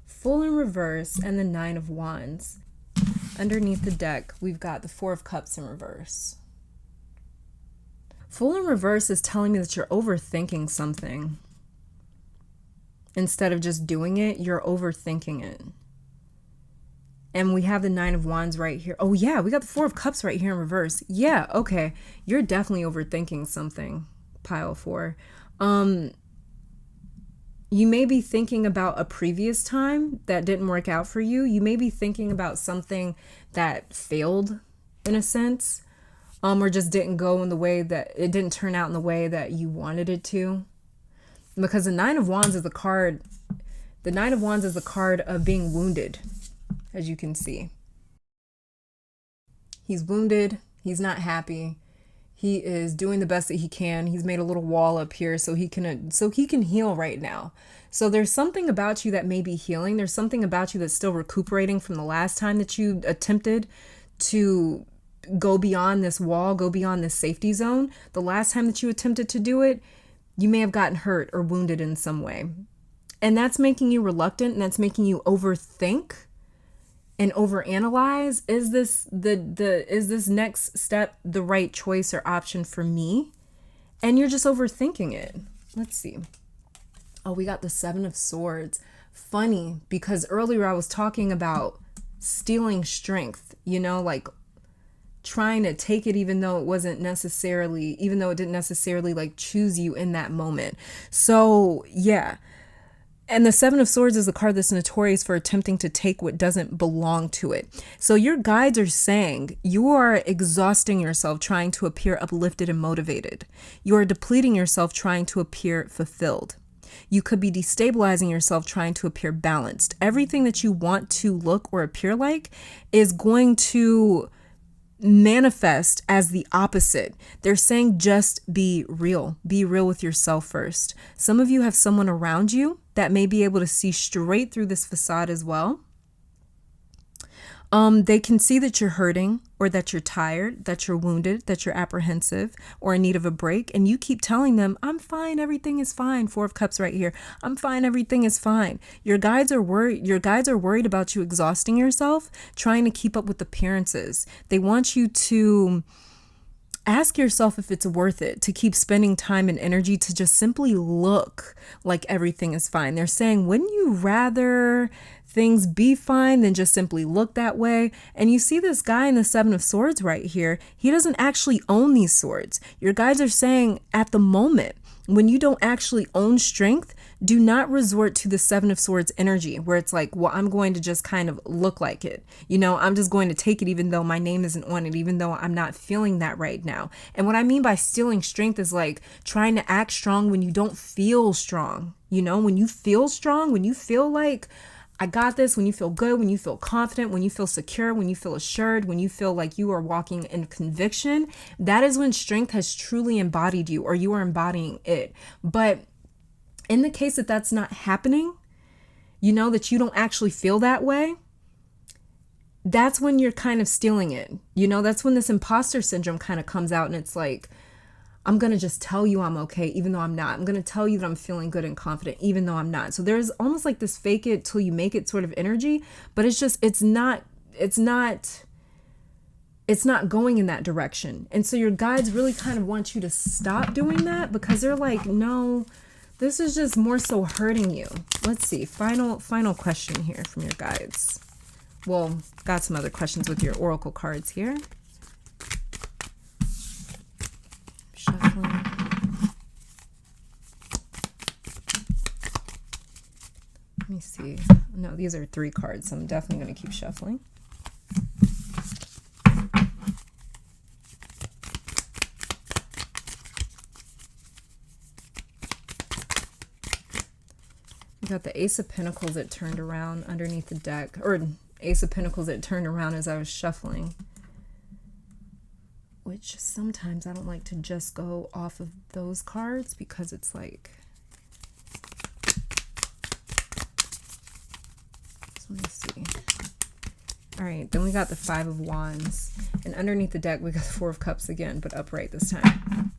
Fool in reverse and the Nine of Wands. Underneath the deck, we've got the Four of Cups in reverse. Fool in reverse is telling me that you're overthinking something. Instead of just doing it, you're overthinking it. And we have the Nine of Wands right here. Oh yeah, we got the Four of Cups right here in reverse. Yeah, okay. You're definitely overthinking something, pile four. You may be thinking about a previous time that didn't work out for you. You may be thinking about something that failed in a sense. Or just didn't go in the way that it didn't turn out in the way that you wanted it to. Because the Nine of Wands is the card of being wounded, as you can see. He's wounded, He's not happy. He is doing the best that he can. He's made a little wall up here so he can heal right now. So there's something about you that may be healing. There's something about you that's still recuperating from the last time that you attempted to go beyond this wall, go beyond this safety zone. The last time that you attempted to do it, you may have gotten hurt or wounded in some way. And that's making you reluctant, and that's making you overthink and overanalyze. Is this next step the right choice or option for me? And you're just overthinking it. Let's see. Oh, we got the 7 of Swords. Funny, because earlier I was talking about stealing strength, like trying to take it even though it didn't necessarily like choose you in that moment. So yeah. And the 7 of Swords is a card that's notorious for attempting to take what doesn't belong to it. So your guides are saying you are exhausting yourself trying to appear uplifted and motivated. You are depleting yourself trying to appear fulfilled. You could be destabilizing yourself trying to appear balanced. Everything that you want to look or appear like is going to manifest as the opposite. They're saying just be real. Be real with yourself first. Some of you have someone around you that may be able to see straight through this facade as well. They can see that you're hurting, or that you're tired, that you're wounded, that you're apprehensive or in need of a break. And you keep telling them, I'm fine. Everything is fine. 4 of Cups right here. I'm fine. Everything is fine. Your guides are worried. Your guides are worried about you exhausting yourself, trying to keep up with appearances. They want you to ask yourself if it's worth it to keep spending time and energy to just simply look like everything is fine. They're saying, wouldn't you rather things be fine than just simply look that way? And you see this guy in the 7 of Swords right here. He doesn't actually own these swords. Your guides are saying at the moment, when you don't actually own strength, do not resort to the 7 of Swords energy where it's like, well, I'm going to just kind of look like it. I'm just going to take it even though my name isn't on it, even though I'm not feeling that right now. And what I mean by stealing strength is like trying to act strong when you don't feel strong. When you feel strong, when you feel like I got this, when you feel good, when you feel confident, when you feel secure, when you feel assured, when you feel like you are walking in conviction, that is when strength has truly embodied you, or you are embodying it. But in the case that that's not happening, that you don't actually feel that way, that's when you're kind of stealing it. That's when this imposter syndrome kind of comes out, and it's like, I'm going to just tell you I'm okay, even though I'm not. I'm going to tell you that I'm feeling good and confident, even though I'm not. So there's almost like this fake it till you make it sort of energy, but it's not going in that direction. And so your guides really kind of want you to stop doing that, because they're like, no, this is just more so hurting you. Let's see. Final question here from your guides. Well, got some other questions with your oracle cards here. Shuffling. Let me see. No, these are 3 cards, so I'm definitely going to keep shuffling. We got the Ace of Pentacles that turned around underneath the deck, or Ace of Pentacles that turned around as I was shuffling. Which sometimes I don't like to just go off of those cards, because it's like, so let me see. All right, then we got the 5 of Wands, and underneath the deck we got the 4 of Cups again, but upright this time.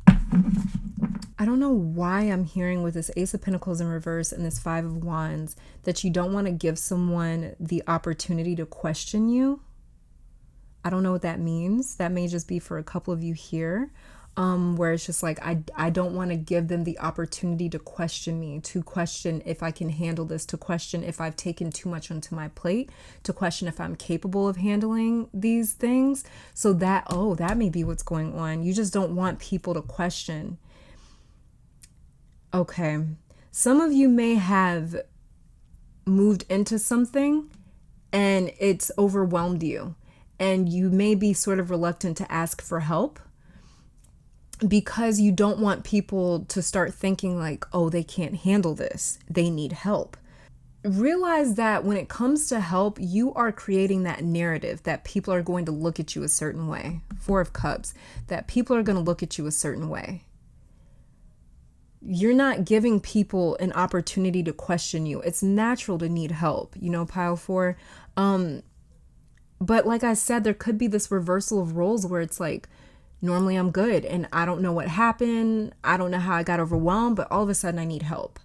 I don't know why I'm hearing with this Ace of Pentacles in reverse and this 5 of Wands that you don't want to give someone the opportunity to question you. I don't know what that means. That may just be for a couple of you here, where it's just like, I don't want to give them the opportunity to question me, to question if I can handle this, to question if I've taken too much onto my plate, to question if I'm capable of handling these things. So that may be what's going on. You just don't want people to question. Okay. Some of you may have moved into something and it's overwhelmed you, and you may be sort of reluctant to ask for help because you don't want people to start thinking like, oh, they can't handle this, they need help. realize that when it comes to help, you are creating that narrative that people are going to look at you a certain way. Four of Cups, that people are going to look at you a certain way. You're not giving people an opportunity to question you. It's natural to need help, you know, pile 4. But like I said, there could be this reversal of roles where it's like, normally I'm good and I don't know what happened. I don't know how I got overwhelmed, but all of a sudden I need help.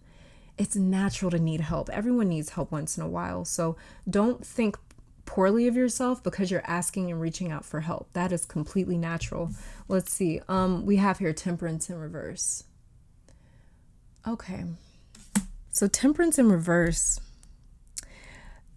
It's natural to need help. Everyone needs help once in a while. So don't think poorly of yourself because you're asking and reaching out for help. That is completely natural. Let's see. We have here Temperance in reverse. Okay. So Temperance in reverse.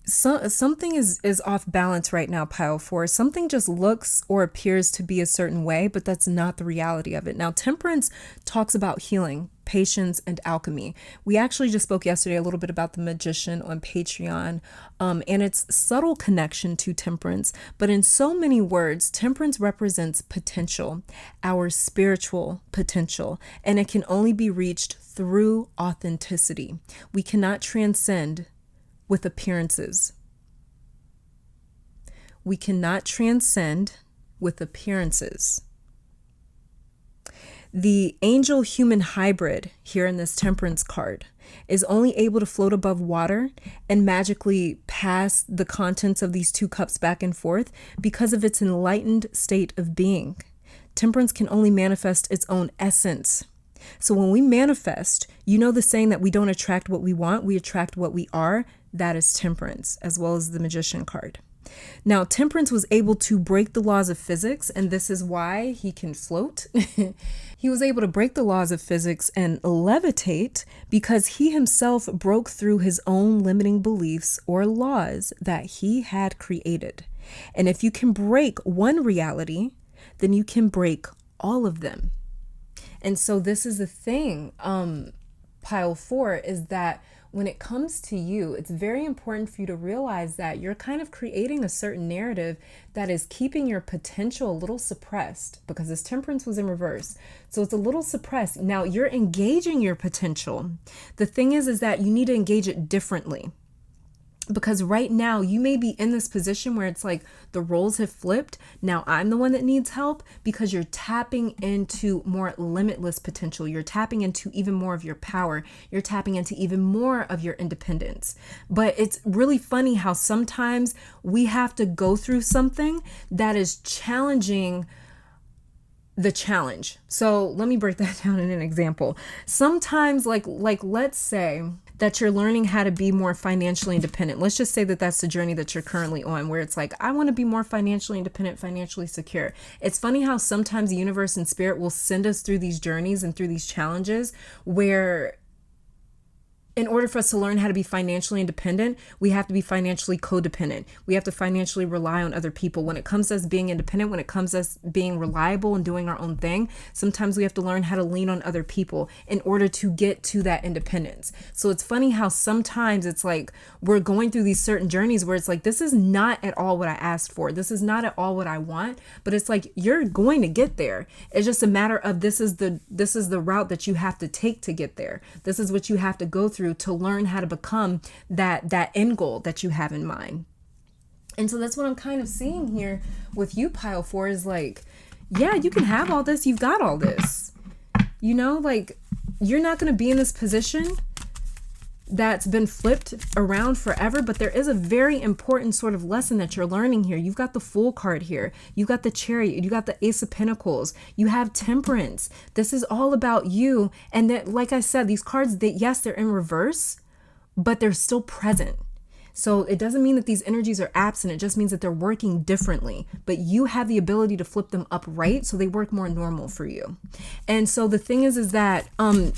So something is off balance right now, pile 4. Something just looks or appears to be a certain way, but that's not the reality of it. Now, Temperance talks about healing, patience, and alchemy. We actually just spoke yesterday a little bit about the Magician on Patreon, and its subtle connection to Temperance. But in so many words, Temperance represents potential, our spiritual potential, and it can only be reached through authenticity. We cannot transcend with appearances. We cannot transcend with appearances. The angel human hybrid here in this Temperance card is only able to float above water and magically pass the contents of these two cups back and forth because of its enlightened state of being. Temperance can only manifest its own essence. So when we manifest, you know the saying that we don't attract what we want, we attract what we are. That is Temperance, as well as the Magician card. Now, Temperance was able to break the laws of physics, and this is why he can float. He was able to break the laws of physics and levitate because he himself broke through his own limiting beliefs or laws that he had created. And if you can break one reality, then you can break all of them. And so this is the thing, pile 4, is that when it comes to you, it's very important for you to realize that you're kind of creating a certain narrative that is keeping your potential a little suppressed because this Temperance was in reverse. So it's a little suppressed. Now you're engaging your potential. The thing is that you need to engage it differently. Because right now you may be in this position where it's like the roles have flipped. Now I'm the one that needs help because you're tapping into more limitless potential. You're tapping into even more of your power. You're tapping into even more of your independence. But it's really funny how sometimes we have to go through something that is challenging the challenge. So let me break that down in an example. Sometimes like let's say that you're learning how to be more financially independent. Let's just say that that's the journey that you're currently on, where it's like, I want to be more financially independent, financially secure. It's funny how sometimes the universe and spirit will send us through these journeys and through these challenges where in order for us to learn how to be financially independent, we have to be financially codependent. We have to financially rely on other people. When it comes to us being independent, when it comes to us being reliable and doing our own thing, sometimes we have to learn how to lean on other people in order to get to that independence. So it's funny how sometimes it's like we're going through these certain journeys where it's like, this is not at all what I asked for. This is not at all what I want, but it's like, you're going to get there. It's just a matter of this is the route that you have to take to get there. This is what you have to go through to learn how to become that end goal that you have in mind. And so that's what I'm kind of seeing here with you, pile 4, is like, yeah, you can have all this. You've got all this, you know, like you're not going to be in this position that's been flipped around forever, but there is a very important sort of lesson that you're learning here. You've got the Fool card here. You've got the Chariot. You got the Ace of Pentacles. You have Temperance. This is all about you. And that, like I said, these cards, yes, they're in reverse, but they're still present. So it doesn't mean that these energies are absent. It just means that they're working differently, but you have the ability to flip them upright so they work more normal for you. And so the thing is that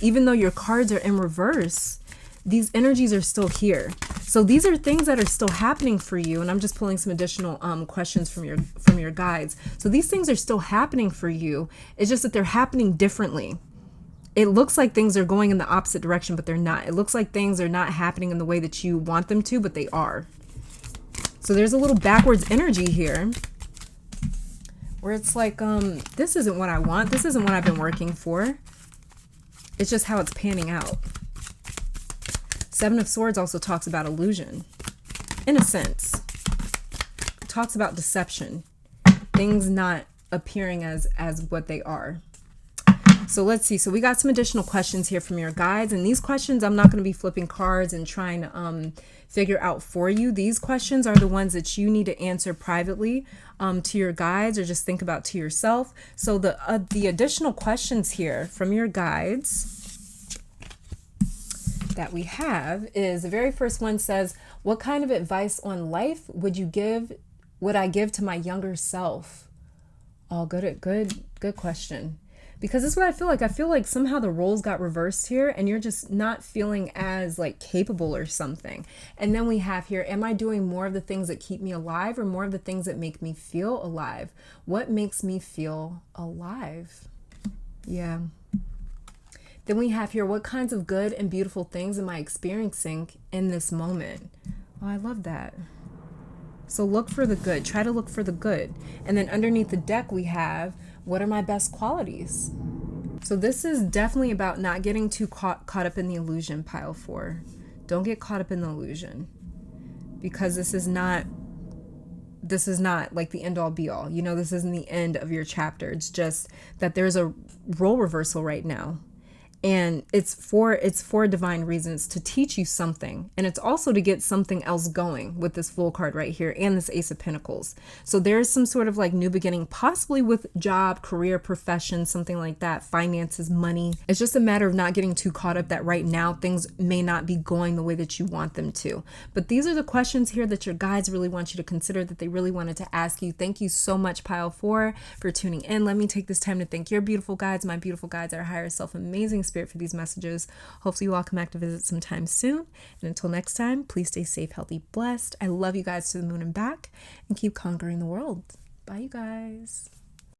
even though your cards are in reverse, these energies are still here. So these are things that are still happening for you. And I'm just pulling some additional questions from your guides. So these things are still happening for you. It's just that they're happening differently. It looks like things are going in the opposite direction, but they're not. It looks like things are not happening in the way that you want them to, but they are. So there's a little backwards energy here where it's like, this isn't what I want. This isn't what I've been working for. It's just how it's panning out. Seven of Swords also talks about illusion, in a sense. It talks about deception, things not appearing as what they are. So let's see. So we got some additional questions here from your guides. And these questions, I'm not going to be flipping cards and trying to figure out for you. These questions are the ones that you need to answer privately to your guides, or just think about to yourself. So the additional questions here from your guides that we have is, the very first one says, what kind of advice on life would I give to my younger self? Oh, good question. Because this is what I feel like. I feel like somehow the roles got reversed here, and you're just not feeling as like capable or something. And then we have here, am I doing more of the things that keep me alive, or more of the things that make me feel alive? What makes me feel alive? Yeah. Then we have here, what kinds of good and beautiful things am I experiencing in this moment? Oh, I love that. So look for the good. Try to look for the good. And then underneath the deck we have, what are my best qualities? So this is definitely about not getting too caught up in the illusion, pile 4. Don't get caught up in the illusion, because this is not like the end all be all. You know, this isn't the end of your chapter. It's just that there's a role reversal right now. And it's for divine reasons, to teach you something. And it's also to get something else going with this Fool card right here and this Ace of Pentacles. So there's some sort of like new beginning, possibly with job, career, profession, something like that, finances, money. It's just a matter of not getting too caught up that right now things may not be going the way that you want them to. But these are the questions here that your guides really want you to consider, that they really wanted to ask you. Thank you so much, pile 4, for tuning in. Let me take this time to thank your beautiful guides, my beautiful guides, our higher self, amazing spirit, for these messages. Hopefully you all come back to visit sometime soon. And until next time, please stay safe, healthy, blessed. I love you guys to the moon and back, and keep conquering the world. Bye, you guys.